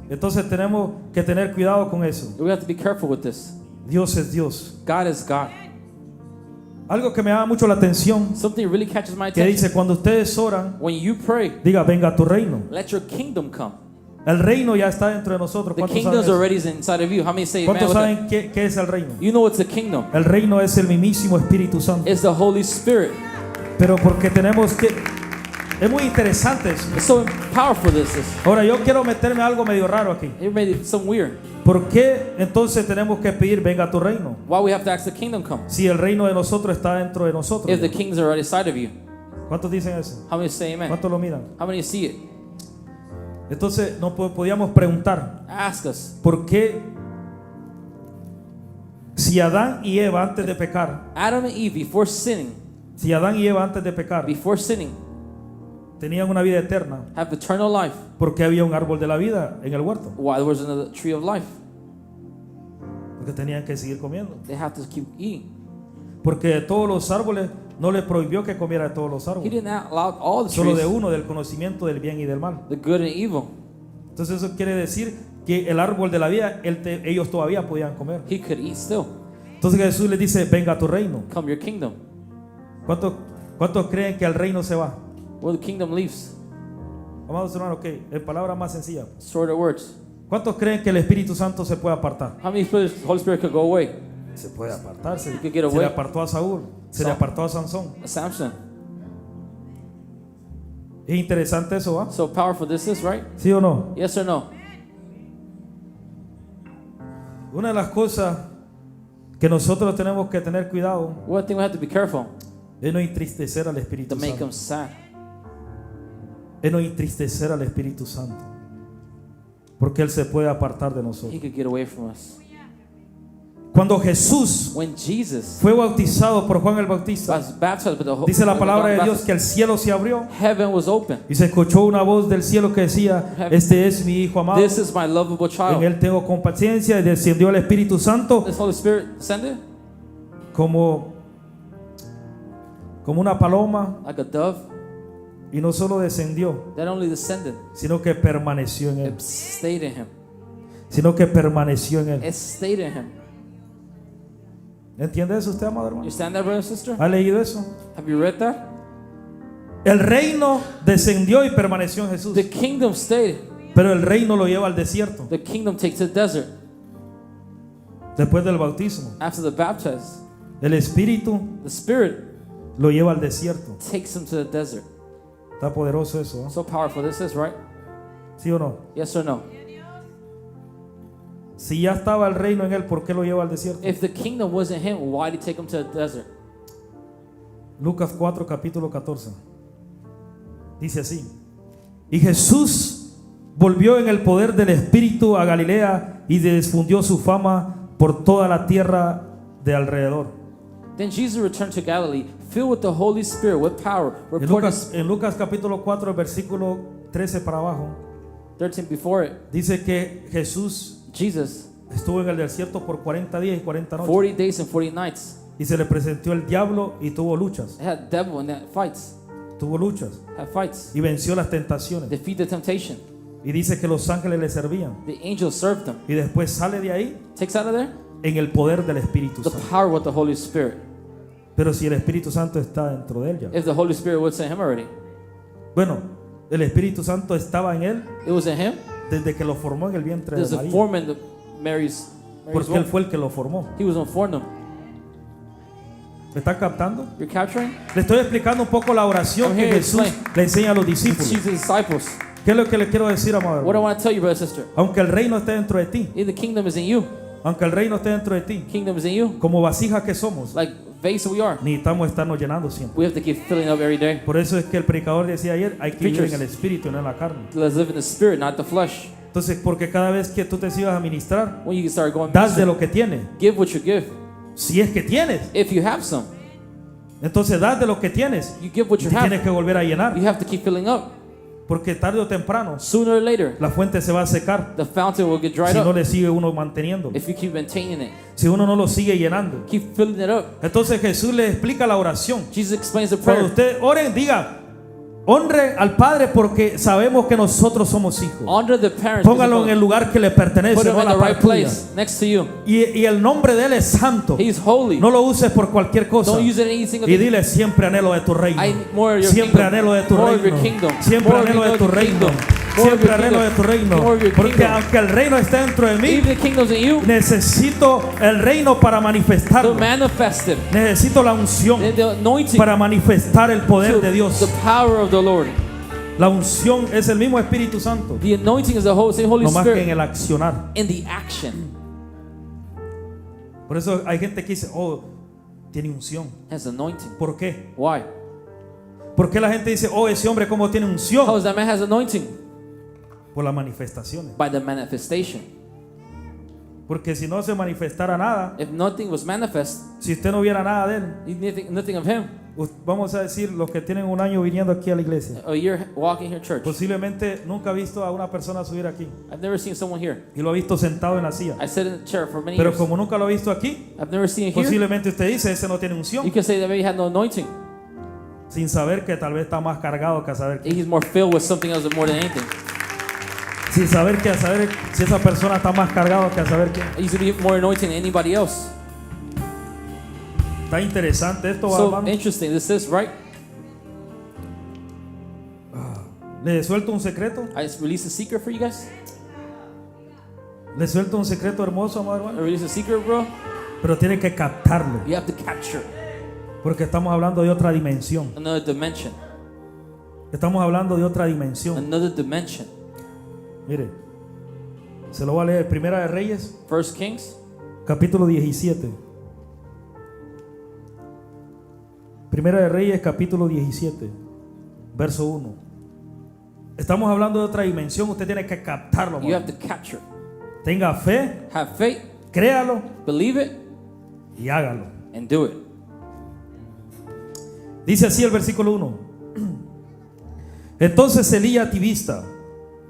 Entonces tenemos que tener cuidado con eso. We have to be careful with this. Dios es Dios. God is God. Algo que me llama mucho la atención, Something really catches my que attention. dice, cuando ustedes oran, When you pray, diga, venga tu reino. let your kingdom come. El reino ya está dentro de nosotros. The ¿Cuántos kingdom saben is eso? already inside of you. How many say amen? ¿Cuántos with that? saben qué es el reino? You know it's the kingdom. El reino es el mismísimo Espíritu Santo. It's the Holy Spirit. Pero porque tenemos que... Es muy interesante eso. It's so powerful this is. Ahora yo quiero meterme a algo medio raro aquí. It made it some weird. ¿Por qué entonces tenemos que pedir venga tu reino? Why we have to ask the kingdom come? Si el reino de nosotros está dentro de nosotros. If the kings are already inside of you. ¿Cuántos dicen eso? How many say amen? ¿Cuántos lo miran? How many see it? Entonces nos podíamos preguntar, Ask us. ¿por qué si Adán y Eva antes de pecar, Adam and Eve before sinning, tenían una vida eterna? have eternal life. Porque había un árbol de la vida en el huerto. Why there was another tree of life? Porque tenían que seguir comiendo. They have to keep eating. Porque de todos los árboles no le prohibió que comiera de todos los He árboles. didn't allow all the Solo de trees, uno, del conocimiento del bien y del mal. the good and evil. Entonces eso quiere decir que el árbol de la vida ellos todavía podían comer. He could eat still. Entonces Jesús les dice, venga a tu reino. Come your kingdom. ¿Cuántos creen que el reino se va? Well, the kingdom leaves. Amados hermanos, ok, en palabras más sencillas. Shorter words. ¿Cuántos creen que el Espíritu Santo se puede apartar? How many the Holy Spirit could go away? Se puede apartar. Se could get le away. apartó a Saúl, se le apartó a Sansón. Samson. Es interesante eso, ¿va? So powerful this is, right? ¿Sí o no? Yes or no? Una de las cosas que nosotros tenemos que tener cuidado One thing we have to be careful es no entristecer al Espíritu to make Santo. him sad. Es no entristecer al Espíritu Santo. Porque Él se puede apartar de He nosotros. could get away from us. Cuando Jesús When Jesus fue bautizado por Juan el Bautista, was baptized with the Holy dice la with palabra de John Dios Baptist, que el cielo se abrió heaven was open. y se escuchó una voz del cielo que decía, este es mi Hijo amado, This is my lovable en child. Él tengo compaciencia, y descendió el Espíritu Santo This Holy Spirit descended como una paloma, like a dove. y no solo descendió, That only descended. sino que permaneció en Él. It stayed in him. Sino que permaneció en Él. It stayed in him. ¿Entiende eso usted, amado You hermano? understand that, brother and sister? ¿Ha leído eso? Have you read that? El reino descendió y permaneció en Jesús, The kingdom stayed. pero el reino lo lleva al desierto The kingdom takes to the desert. después del bautismo. After the baptized, El Espíritu the Spirit lo lleva al desierto. takes him to the desert. Está poderoso eso, ¿eh? So powerful this is, right? ¿Sí o no? Yes or no? Si ya estaba el reino en Él, ¿por qué lo lleva al desierto? If the kingdom wasn't him, why did he take him to the desert? Lucas 4, capítulo 14. Dice así: y Jesús volvió en el poder del Espíritu a Galilea y difundió su fama por toda la tierra de alrededor. Then Jesus returned to Galilee, filled with the Holy Spirit, with power, reporting En Lucas capítulo 4, versículo 13 para abajo, 13 before it. dice que Jesús Jesus, estuvo en el desierto por 40 días y 40 noches. 40 days and 40 nights. Y se le presentó el diablo y tuvo luchas. They had devil and had fights. Tuvo luchas. Had fights. Y venció las tentaciones. Defeat the temptation. Y dice que los ángeles le servían. The angels served them. Y después sale de ahí Takes out of there en el poder del Espíritu the Santo. power with the Holy Spirit. Pero si el Espíritu Santo está dentro de él ya. If the Holy Spirit would say him already. Bueno, El Espíritu Santo estaba en él It was in him. desde que lo formó en el vientre There's de a María. form in Mary's Porque él womb. fue el que lo formó. He was informed them. ¿Me están captando? You're capturing? Le estoy explicando un poco la oración I'm que here to Jesús explain. le enseña a los To discípulos. teach the disciples. ¿Qué es lo que le quiero decir, amado? What I want to tell you, brother and sister. Aunque el reino esté dentro de ti, The kingdom is in you. aunque el reino esté dentro de ti, Kingdom is in you. como vasijas que somos, Like vase we are. necesitamos estarnos llenando siempre. We have to keep filling up every day. Por eso es que el predicador decía ayer, hay que vivir en Preachers. el espíritu y no en la carne. Let's live in the spirit, not the flesh. Entonces, porque cada vez que tú te sigas a ministrar, When you start going, das de lo que tienes. give what you give. Si es que tienes, If you have some, entonces das de lo que tienes. you give what Y you te have. tienes que volver a llenar. You have to keep filling up. Porque tarde o temprano Sooner or later, la fuente se va a secar the fountain will get dried si no up le sigue uno manteniendo. if you keep maintaining it. Si uno no lo sigue llenando. Keep filling it up. Entonces Jesús le explica la oración. Jesus explains the Cuando prayer. usted oren, diga, honre al Padre porque sabemos que nosotros somos hijos. Honor the parents. Póngalo en el lugar que le Put pertenece, him no a in la the right par tuya. place next to you. Y el nombre de Él es santo. He's holy. No lo uses por cualquier cosa. Don't use it in any single Y thing. dile, siempre anhelo de tu reino. I need more of your Siempre kingdom. anhelo de tu More of your reino. kingdom. Siempre More of anhelo de your tu reino. kingdom. More of Siempre your anhelo de tu reino. More of your Porque kingdom. aunque el reino esté dentro de mí, Even the kingdom's in you, necesito el reino para to manifestarlo. manifest it. Necesito la unción The anointing, para manifestar el poder to de Dios. the power of the Lord. La unción es el mismo Espíritu Santo, The anointing is the same Holy no más que en Spirit el accionar. in the action. Por eso hay gente que dice, oh, tiene unción. Has anointing. ¿Por qué? Why? ¿Por qué la gente dice, oh, ese hombre cómo tiene How unción? is that man has anointing? Por las manifestaciones. By the manifestation. Porque si no se manifestara nada, If nothing was manifest, si usted no viera nada de él, nothing of him. Vamos a decir, los que tienen un año viniendo aquí a la iglesia, A year walking here church. posiblemente nunca ha visto a una persona subir aquí I've never seen someone here. y lo ha visto sentado en la silla. I sat in the chair for many Pero years. como nunca lo ha visto aquí, I've never seen it here. posiblemente usted dice, ese no tiene You unción, can say that maybe he had no anointing. sin saber que tal vez está más cargado que a saber que, He's more filled with something else more than anything. sin saber que a saber si esa persona está más cargado que a saber que. He's going to be more anointing than anybody else. Está interesante esto, So hermano. interesting. This is right. Le suelto un secreto, I just released a secret for you guys. le suelto un secreto hermoso, amado I hermano, released a secret, bro. pero tiene que captarlo, You have to capture porque estamos hablando de otra dimensión. another dimension. Estamos hablando de otra dimensión. Another dimension. Mire, se lo voy a leer. Primera de Reyes, First Kings, capítulo 17. Primera de Reyes, capítulo 17, verso 1. Estamos hablando de otra dimensión. Usted tiene que captarlo, you have hermano. to capture. Tenga fe, Have faith, créalo believe it, y hágalo. and do it. Dice así el versículo 1. Entonces Elías Tibista,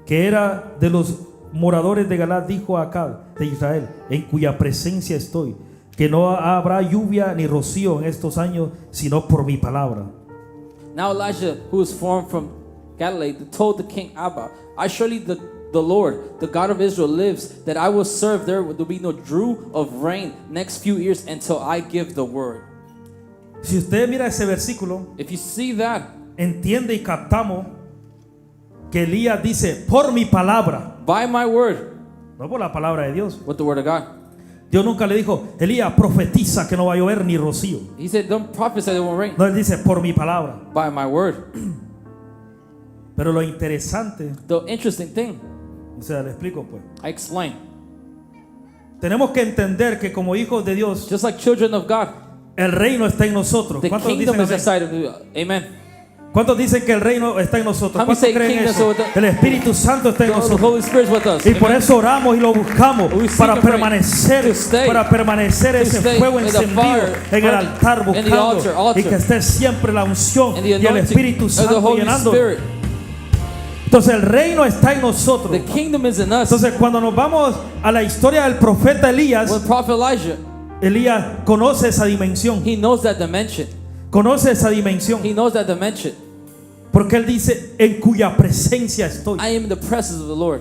que era de los moradores de Galad, dijo a Acab de Israel, en cuya presencia estoy, que no habrá lluvia ni rocío en estos años, sino por mi palabra. Now Elijah, who was formed from Galilee, told the king Abba, I surely the Lord, the God of Israel, lives, that I will serve. There will be no dew of rain next few years until I give the word. Si usted mira ese versículo, If you see that, entiende y captamos que Elías dice, por mi palabra, by my word, no por la palabra de Dios. with the word of God. Dios nunca le dijo, Elías, profetiza que no va a llover ni rocío. He said, don't prophesy that it won't rain. No, él dice, por mi palabra. By my word. Pero lo interesante, The interesting thing, o sea, le explico pues. I explain. Tenemos que entender que como hijos de Dios, Just like children of God, el reino está en nosotros. the ¿Cuántos kingdom dicen, is inside of you. Amen. ¿Cuántos dicen que el reino está en nosotros? How many ¿Cuántos say creen kingdom eso? is with the- El Espíritu Santo está en The nosotros. Holy Spirit is with us. Y por Amen. eso oramos y lo buscamos We seek para and pray permanecer, to stay, ese stay fuego in the encendido fire, en el altar in the buscando altar. y que esté siempre la unción And the y el anointing Espíritu of the Santo Holy llenando. Spirit. Entonces el reino está en nosotros. The kingdom is in us. Entonces cuando nos vamos a la historia del profeta Elías, When Prophet Elijah, Elías conoce esa dimensión, he knows that dimension. conoce esa dimensión, He knows that dimension. porque él dice en cuya presencia estoy. I am in the presence of the Lord.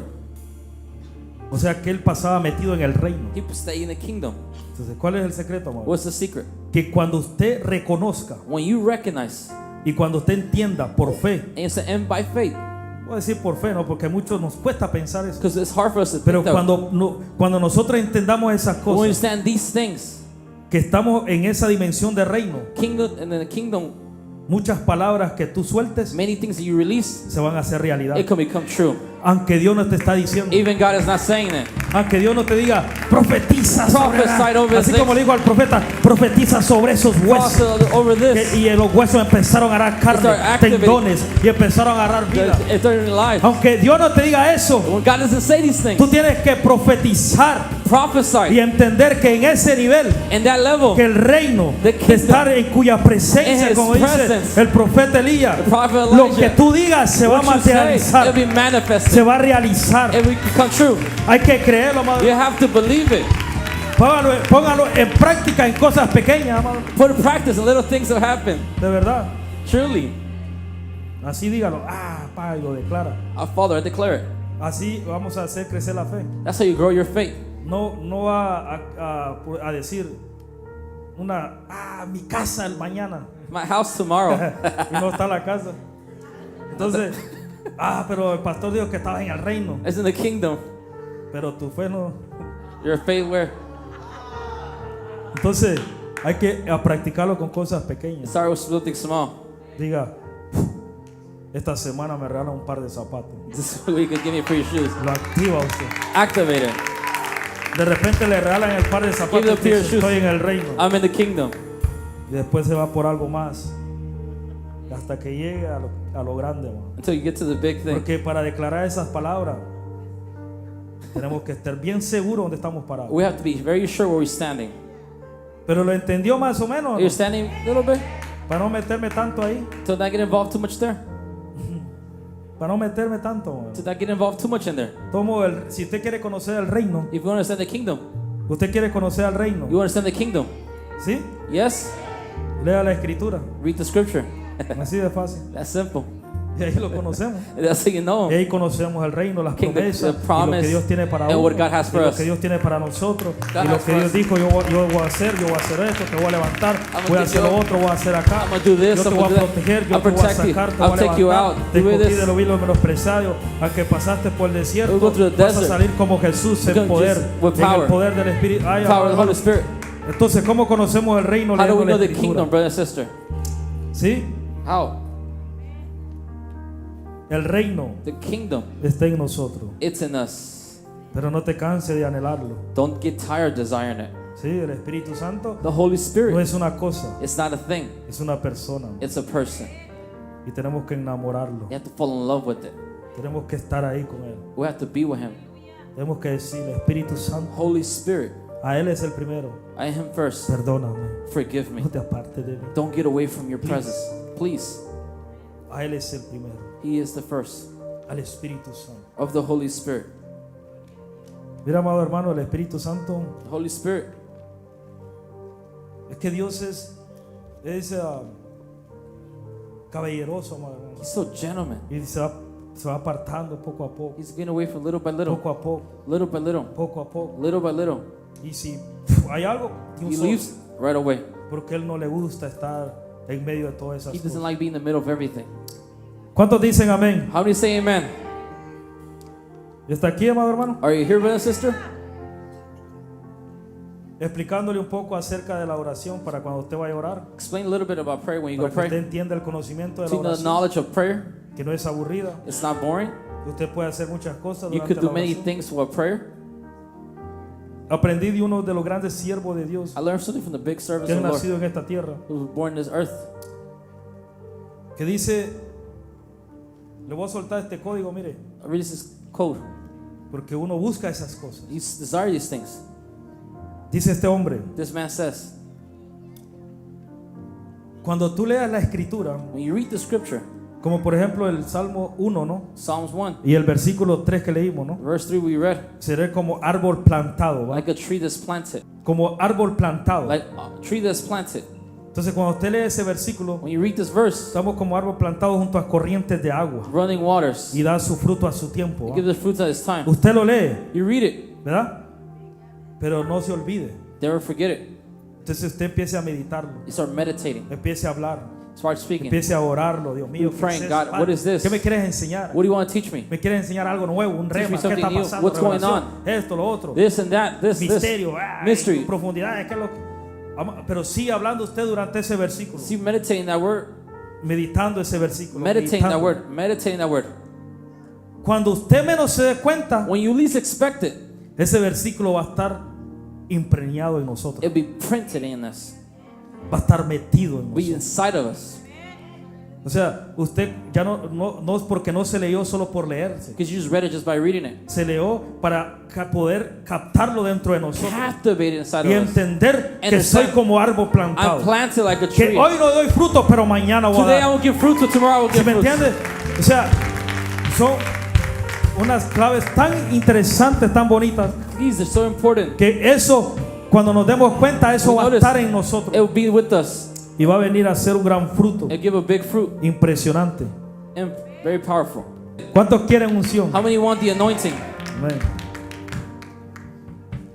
O sea que él pasaba metido en el reino. He stay in the kingdom. Entonces, ¿cuál es el secreto, amor? What's the secret? Que cuando usted reconozca When you recognize y cuando usted entienda por fe and by faith voy a decir por fe, no, porque a muchos nos cuesta pensar eso. Because it's hard for us to Pero think that. cuando nosotros entendamos esas When we cosas, understand these things, que estamos en esa dimensión de reino, kingdom and in the kingdom, muchas palabras que tú sueltes many things that you release, se van a hacer realidad. it can become true. Aunque Dios no te está diciendo, Even God is not saying it. aunque Dios no te diga, profetiza sobre, Prophesy over así this. como le dijo al profeta, profetiza sobre esos huesos. Prophesy over this. Y los huesos empezaron a agarrar carne, Start activating. tendones, y empezaron a agarrar vida. It's in life. Aunque Dios no te diga eso, When God doesn't say these tú things, tienes que profetizar y prophesy. entender que en ese nivel, In that level, que el reino The de kingdom, estar en cuya presencia, in his como dice presence, el profeta Elías, the prophet lo que Elijah, tú digas se va a what you say, materializar, it'll be manifested. se va a realizar. It will become true. Hay que creerlo, amado. You have to believe it. Póngalo en práctica en cosas pequeñas, amado. Put in practice the little things that happen. De verdad. Truly. Así dígalo. Pa, y lo declara. Our Father, I declare it. Así vamos a hacer crecer la fe. That's how you grow your faith. No va a decir mi casa el mañana. My house tomorrow. Y no está la casa. Entonces, pero el pastor dijo que estabas en el reino. It's in the kingdom. Pero tu fe no. Your faith where? Entonces, hay que practicarlo con cosas pequeñas. Start with something small. Diga, esta semana me regalan un par de zapatos. This week, give me free shoes. Lo activa usted. Activate it. De repente le regalan el par de Give zapatos the y pair of dice, shoes. estoy en el reino. I'm in the kingdom. Y después se va por algo más. Hasta que llegue a lo grande, hermano. Until you get to the big thing. Porque para declarar esas palabras tenemos que estar bien seguros donde estamos parados. We have to be very sure where we're standing. Pero lo entendió más o menos, You're ¿no? standing a little bit. Para no meterme tanto ahí. To not get involved too much there. Para no meterme tanto, hermano. To not get involved too much in there. Si usted quiere conocer el reino, If you understand the kingdom, usted quiere conocer al reino, you understand the kingdom. ¿sí? Yes? Lea la escritura. Read the scripture. Así de fácil. That's simple. Y ahí lo conocemos. That's how you know. Y ahí conocemos el reino, las King, the promesas, y lo promise que Dios tiene para and uno, what God has y for lo us. que Dios tiene para nosotros, God y lo has que for Dios us. dijo, yo voy a hacer esto, te voy a levantar, I'm voy a gonna hacer give lo you- otro, voy a hacer acá, I'm gonna do this, yo te I'm voy a gonna do that. proteger, yo I'll te voy a protect you. sacar, te voy I'll a take you levantar, out. te Do escogí this. de lo vil, lo menospreciado, a que pasaste por el desierto, We'll go through the vas a desert. salir como Jesús We're en gonna poder, just- with en el power. poder del Espíritu. Ay, Power of the amado. Holy Spirit. Entonces, ¿cómo conocemos el reino? How do we Leyendo la know the escritura. kingdom, brother and sister? ¿Sí? How? El reino The kingdom, está en nosotros, it's in us. pero no te canses de anhelarlo. Don't get tired desiring it. Sí, el Espíritu Santo The Holy no Spirit, es una cosa, it's not a thing, es una persona. it's a person. Y tenemos que enamorarlo. You have to fall in love with it. Tenemos que estar ahí con Él. We have to be with Him. Tenemos que decirle, Espíritu Santo, Holy Spirit, a Él es el primero. I am Him first. Perdóname, Forgive me. no te apartes de mí. Don't get away from your presence. Please. A Él es el primero. He is the first Al Espíritu Santo. of the Holy Spirit. Mira, amado hermano, el Espíritu Santo, The Holy Spirit, es que Dios es caballeroso, amado hermano. He's so gentleman. Y se va apartando poco a poco. He's getting away from little by little, Poco a poco, little by little, poco a poco. little by little. Y si hay algo, He Dios leaves right away. porque Él no le gusta estar en medio de todas esas He doesn't cosas. like being in the middle of everything. ¿Cuántos dicen amén? How many say amen? ¿Está aquí, amado hermano? Are you here, brother and sister? Explicándole un poco acerca de la oración para cuando usted vaya a orar, Explain a little bit about prayer when you go para que usted pray. entienda el conocimiento de la See the oración, knowledge of prayer. que no es aburrida, It's not boring. que usted puede hacer muchas cosas You durante could la do many oración. things while prayer. Aprendí de uno de los grandes siervos de Dios I learned something from the big servants que of han the Lord nacido en esta tierra, who was born in this earth. que dice, le voy a soltar este código, mire, I read this code. porque uno busca esas cosas. You desire these things. Dice este hombre, This man says, cuando tú leas la escritura, when you read the scripture, como por ejemplo el Salmo 1, ¿no? Psalms 1, Y el versículo 3 que leímos, ¿no? verse 3 we read, Seré como árbol plantado, ¿va? like a tree that's planted. Como árbol plantado. Like a tree that's planted. Entonces cuando usted lee ese versículo, When you read this verse, estamos como árbol plantado junto a corrientes de agua running waters, y da su fruto a su tiempo, it ¿va? gives us fruits at its time. Usted lo lee, You read it, ¿verdad? Pero no se olvide. never forget it. Entonces usted empiece a meditarlo, You start meditating, empiece a hablar, Start speaking. Empiece a orarlo, Dios mío. You're praying, God, what is this? ¿Qué me quieres enseñar? What do you want to teach me? ¿Me quieres enseñar algo nuevo? Un Teach me rema. ¿Qué something está new. pasando? What's going Revelación, on? esto, lo otro. This and that, this, Misterio. mystery. Profundidades. ¿Qué es lo que... Pero sigue hablando usted durante ese versículo. See, meditating that word. Meditando ese versículo. Meditating that meditando. word. Meditating that word. Cuando usted menos se dé cuenta, When you least expect it, ese versículo va a estar impregnado en nosotros. it'll be printed in us. Va a estar metido en Be nosotros. inside of us. O sea, usted ya no es porque no se leyó solo por leerse. Because you just read it just by reading it. Se leyó para poder captarlo dentro de nosotros Captivate it inside y of us. entender que Understand. soy como árbol I'm plantado. planted like a Que tree. hoy no doy fruto, pero mañana voy a Today I dar. will give fruit, so tomorrow I will ¿Sí give me fruit. entiende? O sea, son unas claves tan interesantes, tan bonitas, These are so important. que eso, cuando nos demos cuenta, eso va a Notice, estar en nosotros it will be with us. y va a venir a ser un gran fruto It'll give a big fruit impresionante. and very powerful. ¿Cuántos quieren unción? How many want the anointing? Amén.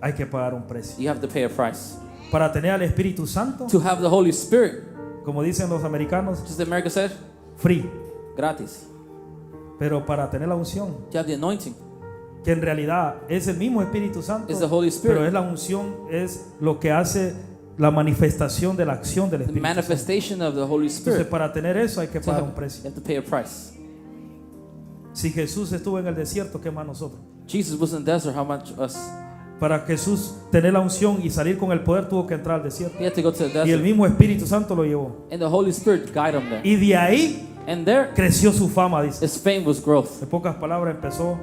Hay que pagar un precio. You have to pay a price. Para tener al Espíritu Santo, To have the Holy Spirit, como dicen los americanos, just as America said, free. gratis. Pero para tener la unción, You have the anointing. que en realidad es el mismo Espíritu Santo, It's the Holy Spirit. pero es la unción, es lo que hace la manifestación de la acción del The Espíritu Santo. manifestation of the Holy Entonces, Spirit. para tener eso hay que To pagar have- un precio. You have to pay a price. Si Jesús estuvo en el desierto, ¿qué más nosotros? Jesus was in the desert. How much us? Para Jesús tener la unción y salir con el poder, tuvo que entrar al desierto. He had to go to the Y el desert. mismo Espíritu Santo lo llevó. And the Holy Spirit guided him there. Y de ahí And there, creció su fama, dice. his fame was growth. En pocas palabras, empezó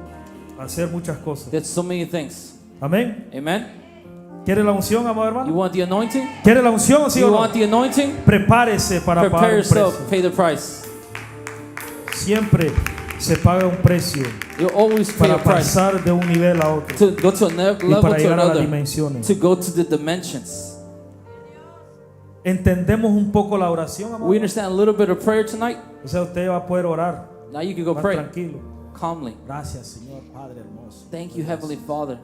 a hacer muchas cosas. There's so many things. Amén. Amen. ¿Quiere la unción, amado You hermano? want the anointing? ¿Quiere la unción, sí You o no? want the anointing? Prepárese para Prepare pagar un yourself. precio. Pay the price. Siempre se paga un precio You always pay a para price pasar de un nivel a otro to go to a y level para to llegar a las another. dimensiones. To go to the dimensions. ¿Entendemos un poco la oración, amado? We understand a little bit of prayer tonight. O sea, usted va a poder orar Now you can go más pray tranquilo. calmly. Gracias, Señor Padre hermoso. Thank you, Heavenly Father.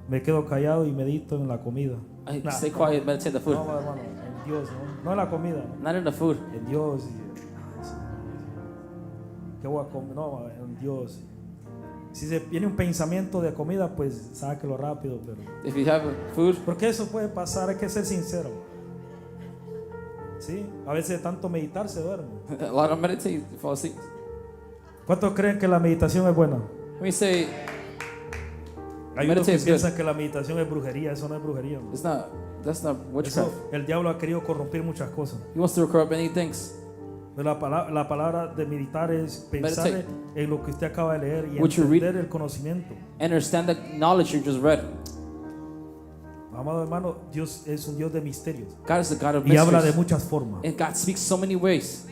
Me quedo callado y medito en la comida. I Nah, stay quiet, meditate the food. No, hermano, en Dios, no en la comida, Not in the food. en Dios. ¿Qué voy a comer? No, en Dios. Si se viene un pensamiento de comida, pues sáquelo rápido, pero If you have food, porque eso puede pasar, hay que ser sincero. Sí, a veces de tanto meditar se duerme. a lot of meditate, you fall asleep. ¿Cuántos creen que la meditación es buena? Let me say, Hay unos Meditate que is piensan good. que la meditación es brujería, eso no es brujería. that's not witchcraft. Eso, el diablo ha querido corromper muchas cosas. He wants to corrupt many things. Pero la palabra de meditar es pensar Meditate. en lo que usted acaba de leer y What you read. entender el conocimiento. Understand the knowledge you just read. Amado hermano, Dios es un Dios de misterios God is the God of y habla de mysteries. muchas formas. And God speaks so many ways.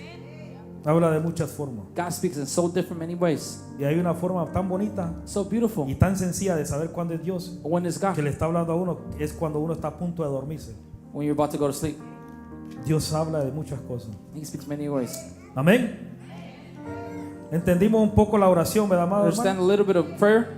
Habla de muchas formas. God speaks in so different many ways. Y hay una forma tan bonita So beautiful. y tan sencilla de saber cuándo es Dios When is God? que le está hablando a uno, es cuando uno está a punto de dormirse. When you're about to go to sleep. Dios habla de muchas cosas. He speaks many ways. Amén. Entendimos un poco la oración, ¿verdad, amado Understand hermano? a little bit of prayer.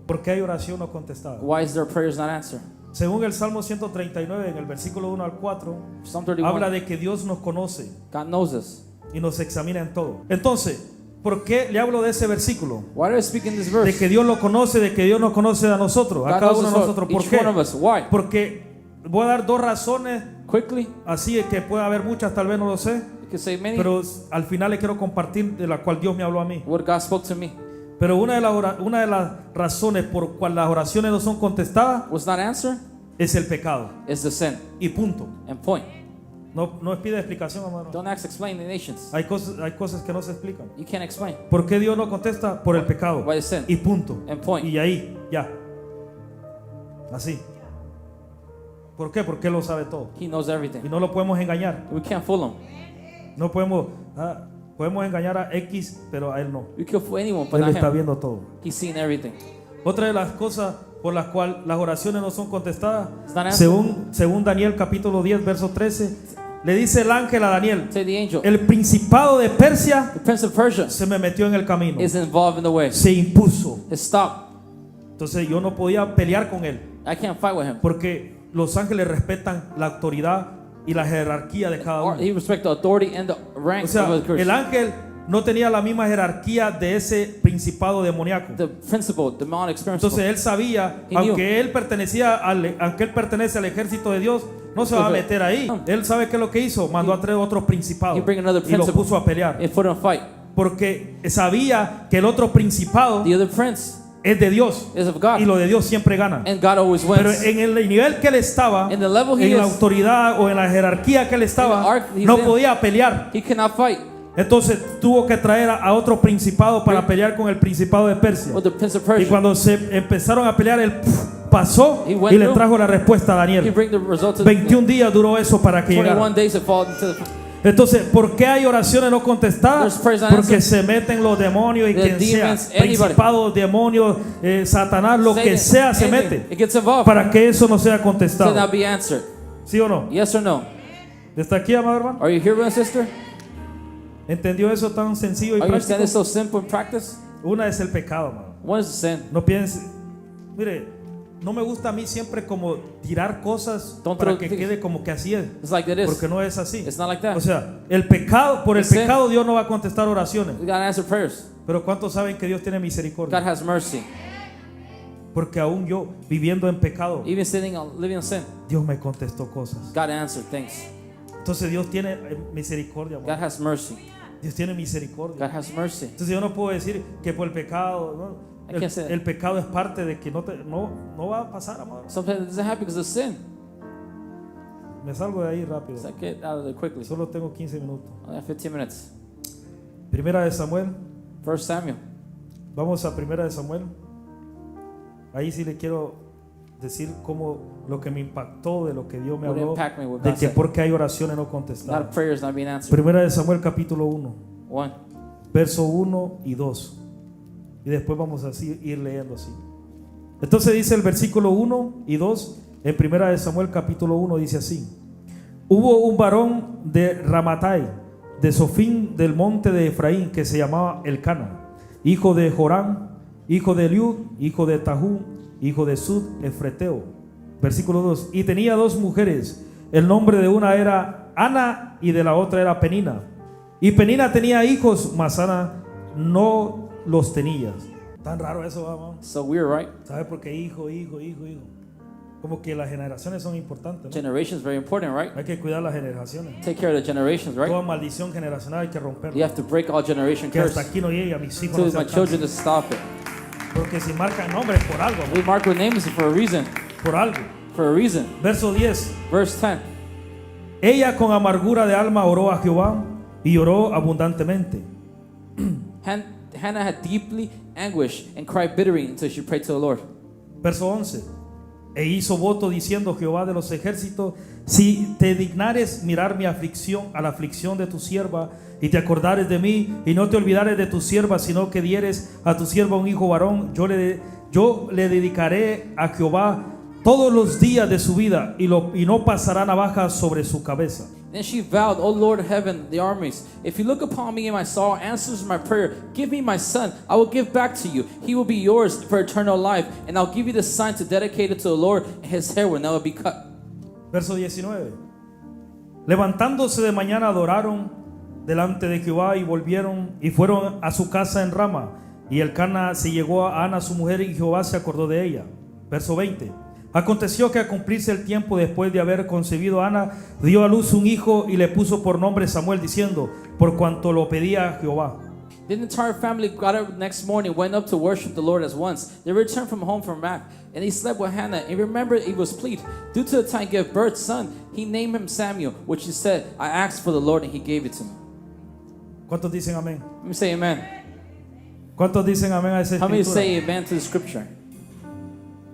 ¿Por qué hay oración no contestada? Why is their prayers not answered? Según el Salmo 139, en el versículo 1 al 4, Psalm habla 31. de que Dios nos conoce God knows us. y nos examina en todo. Entonces, ¿por qué le hablo de ese versículo? Why do I speak in this De verse? que Dios lo conoce, de que Dios nos conoce a nosotros, a God cada knows uno us de all, nosotros. ¿Por each one of qué? us. Why? Porque voy a dar dos razones, Quickly, así que puede haber muchas, tal vez no lo sé, you can say many. pero al final le quiero compartir de la cual Dios me habló a mí. What God spoke to me Pero una de las razones por cual las oraciones no son contestadas was not answered. es el pecado. Is the sin Y punto. and point. No pide explicación, hermano. Don't ask, explain the nations. Hay cosas que no se explican. You can't explain. ¿Por qué Dios no contesta? Por el pecado. By the sin Y punto. and point. Y ahí, ya. Así. ¿Por qué? Porque Él lo sabe todo. He knows Y everything. no lo podemos engañar. We can't fool him. No podemos engañar a X, pero a Él no. We can fool anyone, but Él not está him. viendo todo. He's seen everything. Otra de las cosas por las cuales las oraciones no son contestadas, It's not answered. según Daniel capítulo 10, verso 13, le dice el ángel a Daniel, Say the angel. el principado de Persia The prince of Persia se me metió en el camino, is involved in the way. se impuso. It stopped. Entonces yo no podía pelear con él, I can't fight with him porque los ángeles respetan la autoridad y la jerarquía de cada uno. He respected the authority and the rank O sea, of the el Christian. ángel no tenía la misma jerarquía de ese principado demoníaco. The principle, demonic experience. Entonces él sabía, He knew. aunque él pertenece al ejército de Dios, no se va a meter ahí. Él sabe qué es lo que hizo, mandó a traer otros principados He bring another y los principle. puso a pelear, It put him fight. porque sabía que el otro principado The other prince es de Dios is of God, y lo de Dios siempre gana. and God always Pero wins. en el nivel que él estaba, In the level he en la is, autoridad o en la jerarquía que él estaba, In the arc he's no in. podía pelear. He cannot fight Entonces tuvo que traer a otro principado para pelear con el principado de Persia. with the prince of Y Persia. cuando se empezaron a pelear, él pasó He went y le through. trajo la respuesta a He Daniel. bring the results of 21 días duró eso para que 21 llegara. days to fall into the Entonces, ¿por qué hay oraciones no contestadas? There's prayers Porque unanswered. se meten los demonios y The quien sea, demons, anybody. principados, demonios, Satanás, lo que sea se anything. mete It gets involved. para que eso no sea To contestado. not be answered. ¿Sí o no? Yes or no? ¿Está aquí, amado hermano? Are you here, brother and sister? ¿Entendió eso tan sencillo y Are you understanding práctico? so simple in practice? Una es el pecado, hermano. One is the sin. No piense, mire, no me gusta a mí siempre como tirar cosas Don't para throw que things. quede como que así es, It's like that is. porque no es así. It's not like that. O sea, el pecado, por el The sin. pecado Dios no va a contestar oraciones. We gotta answer prayers. Pero ¿cuántos saben que Dios tiene God misericordia? has mercy. Porque aún yo viviendo en pecado, Even living in sin, Dios me contestó cosas. God answered things. Entonces Dios tiene misericordia, God amor. has mercy. Dios tiene misericordia. God has mercy. Entonces yo no puedo decir que por el pecado, ¿no? I can't say that. El pecado es parte de que no va a pasar, amor. Sometimes it doesn't happen because of sin. Me salgo de ahí rápido. So get out of there quickly. Solo tengo 15 minutos. Only have 15 minutes. Primera de Samuel. 1 Samuel. Vamos a Primera de Samuel. Ahí sí le quiero decir cómo lo que me impactó de lo que Dios me What habló, impact me with de God que said. porque hay oraciones no A lot contestadas. of prayers not being answered. Primera de Samuel capítulo 1, 1. verso 1 y 2. Y después vamos a ir leyendo así. Entonces dice el versículo 1 y 2 en Primera de Samuel capítulo 1, dice así: Hubo un varón de Ramatai, de Sofín del monte de Efraín, que se llamaba Elcana, hijo de Jorán, hijo de Eliud, hijo de Tahú, hijo de Sud Efreteo. Versículo 2: Y tenía dos mujeres, el nombre de una era Ana y de la otra era Penina. Y Penina tenía hijos, mas Ana no los tenía. Tan raro eso, vamos. So weird, right? ¿Sabes por qué hijo? Como que las generaciones son importantes, ¿no? Generation is very important, right? Hay que cuidar las generaciones. Take care of the generations, right? Toda maldición generacional hay que You romperla. have to break all generation Que hasta curse. aquí no llegue a mis hijos. To No se my children alcance. to stop it. Porque si marcan nombres por algo, We mark with names for a reason. por algo. For a reason. Verso 10. Verse 10. Ella con amargura de alma oró a Jehová y oró abundantemente. Hannah had deeply anguish and cried bitterly until she prayed to the Lord. Verso 11. E hizo voto diciendo: Jehová de los ejércitos, si te dignares mirar mi aflicción, a la aflicción de tu sierva, y te acordares de mí, y no te olvidares de tu sierva, sino que dieres a tu sierva un hijo varón, yo le dedicaré a Jehová todos los días de su vida, y no pasará navaja sobre su cabeza. Then she vowed, O Lord of heaven, the armies, if you look upon me in my sorrow, answers my prayer, give me my son, I will give back to you. He will be yours for eternal life, and I'll give you the sign to dedicate it to the Lord, and his hair will never be cut. Verso 19. Levantándose de mañana adoraron delante de Jehová y volvieron y fueron a su casa en Rama. Y Elcana se llegó a Ana su mujer y Jehová se acordó de ella. Verso 20. Aconteció que a cumplirse el tiempo después de haber concebido Ana, dio a luz un hijo y le puso por nombre Samuel, diciendo: por cuanto lo pedía Jehová. Then the entire family got up next morning, went up to worship the Lord as once. They returned from home from Mac, and he slept with Hannah. And remembered he was pleased. Due to the time he gave birth son, he named him Samuel, which he said, I asked for the Lord, and he gave it to me. ¿Cuántos dicen amén? Let me say amen. ¿Cuántos dicen amén a esa How many escritura? say amen to the scripture?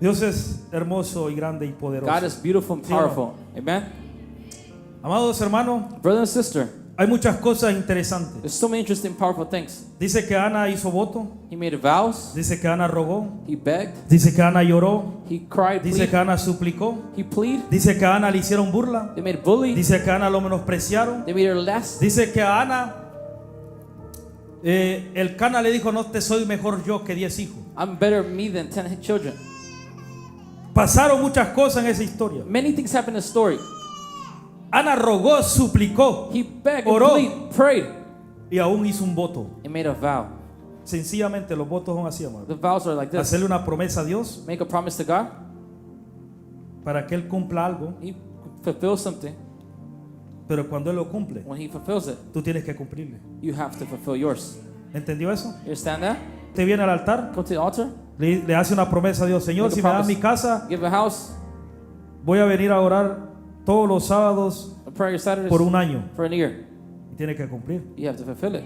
Dios es hermoso y grande y poderoso. God is beautiful and Sí o no? powerful. Amen. Amados hermanos, Brother and sister, hay muchas cosas interesantes. there's so many interesting, powerful things. Dice que Ana hizo voto, He made vows. dice que Ana rogó, He begged. dice que Ana lloró, He cried. dice Pleaded. que Ana suplicó, He pleaded. dice que a Ana le hicieron burla, They made bully. dice que a Ana lo menospreciaron, They made her less. dice que a Ana Elcana le dijo: no te soy mejor yo que 10 hijos. I'm better me than 10 children. Pasaron muchas cosas en esa historia. Many things happen in the story. Ana rogó, suplicó He begged Oró. and prayed y aún hizo un voto. and made a vow. Sencillamente los votos son así, amado. The vows are like this. Hacerle una promesa a Dios Make a promise to God. para que Él cumpla algo, He fulfills something. pero cuando Él lo cumple, When He fulfills it, tú tienes que cumplirle. you have to fulfill yours. ¿Entendió eso? You understand that? Usted viene al altar, Go to the altar. le hace una promesa a Dios. Señor, Make a si me da promise. mi casa, Give a house. voy a venir a orar todos los sábados A prayer Saturdays por un año. for a year. Y tiene que cumplir. You have to fulfill it.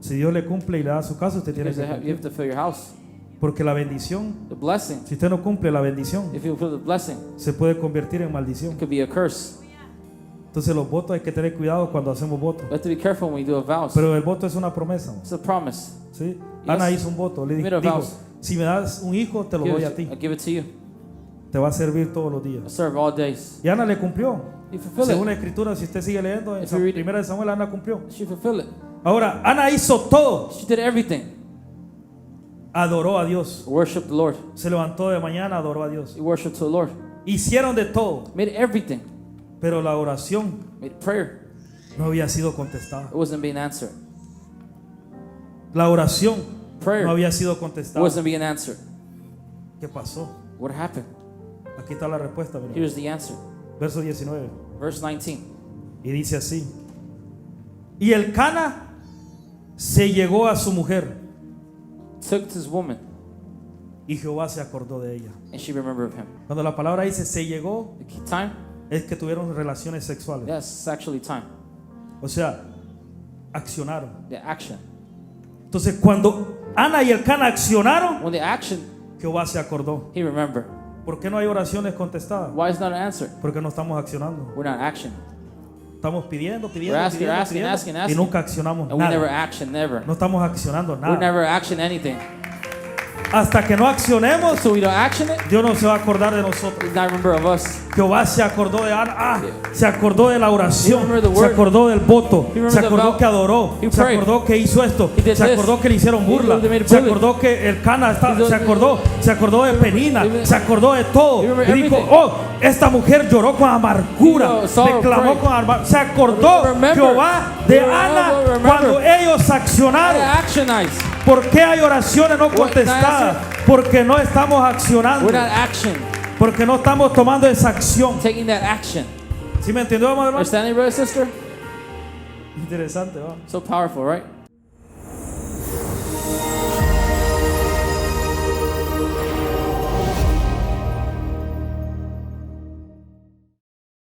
Si Dios le cumple y le da su casa, usted tiene Because que you cumplir. have to fill your house. Porque la bendición, The blessing. si usted no cumple la bendición, If you fulfill the blessing, se puede convertir en maldición. it could be a curse. Entonces los votos hay que tener cuidado cuando hacemos votos. You have to be careful when you do a vows. Pero el voto es una promesa. It's a promise. ¿Sí? Yes. Ana hizo un voto. Le Made a dijo, vows. si me das un hijo, te lo doy a ti. I give it to you. Te va a servir todos los I días. serve all days. Y Ana le cumplió. You fulfill Según it. la escritura, si usted sigue leyendo, en If you read it. primera de Samuel, Ana cumplió. She fulfilled it. Ahora, Ana hizo todo. She did everything. Adoró a Dios. Worship the Lord. Se levantó de mañana, adoró a Dios. She worshiped the Lord. Hicieron de todo. Made everything. Pero la oración Made prayer. no había sido contestada. It wasn't being answered. La oración Prayer no había sido contestada. wasn't being answered. ¿Qué pasó? What happened? Aquí está la respuesta. Mira. Here's the answer. Verso 19. Verse 19. Y dice así. Y el Cana se llegó a su mujer Took this woman y Jehová se acordó de ella. and she remembered him. Cuando la palabra dice se llegó, The key time? es que tuvieron relaciones sexuales. Yes, it's actually time. O sea, accionaron. The action. Entonces, cuando Ana y el Cana accionaron, When the action, Jehová se acordó. he remembered. ¿Por qué no hay oraciones contestadas? Why is not an answer? Porque no estamos accionando. We're not action. Estamos pidiendo, We're asking, y nunca accionamos And we never nada. action, never. No estamos accionando We nada. never action anything. Hasta que no accionemos, So we don't action it, Dios no se va a acordar de nosotros. he's not remember of us. Jehová se acordó de Ana, se acordó de la oración, He remembered the se word. acordó del voto, He remembered se the acordó vow. que adoró, He se prayed. acordó que hizo esto, He did se acordó this. que le hicieron burla, He made se bully. acordó que el Cana He did- se acordó de Penina, He- se acordó de todo. He Y remembered dijo, everything. oh, esta mujer lloró con amargura, He saw her declamó pray. con amargura, se acordó Remember. Jehová de Ana Remember. cuando ellos accionaron. Actionize. ¿Por qué hay oraciones no What- contestadas? Porque no estamos accionando. We're not action. Porque no estamos tomando esa acción. Taking that action. ¿Sí me entendió, amado hermano? Understanding, brother, sister? Interesante, ¿va? So powerful, right?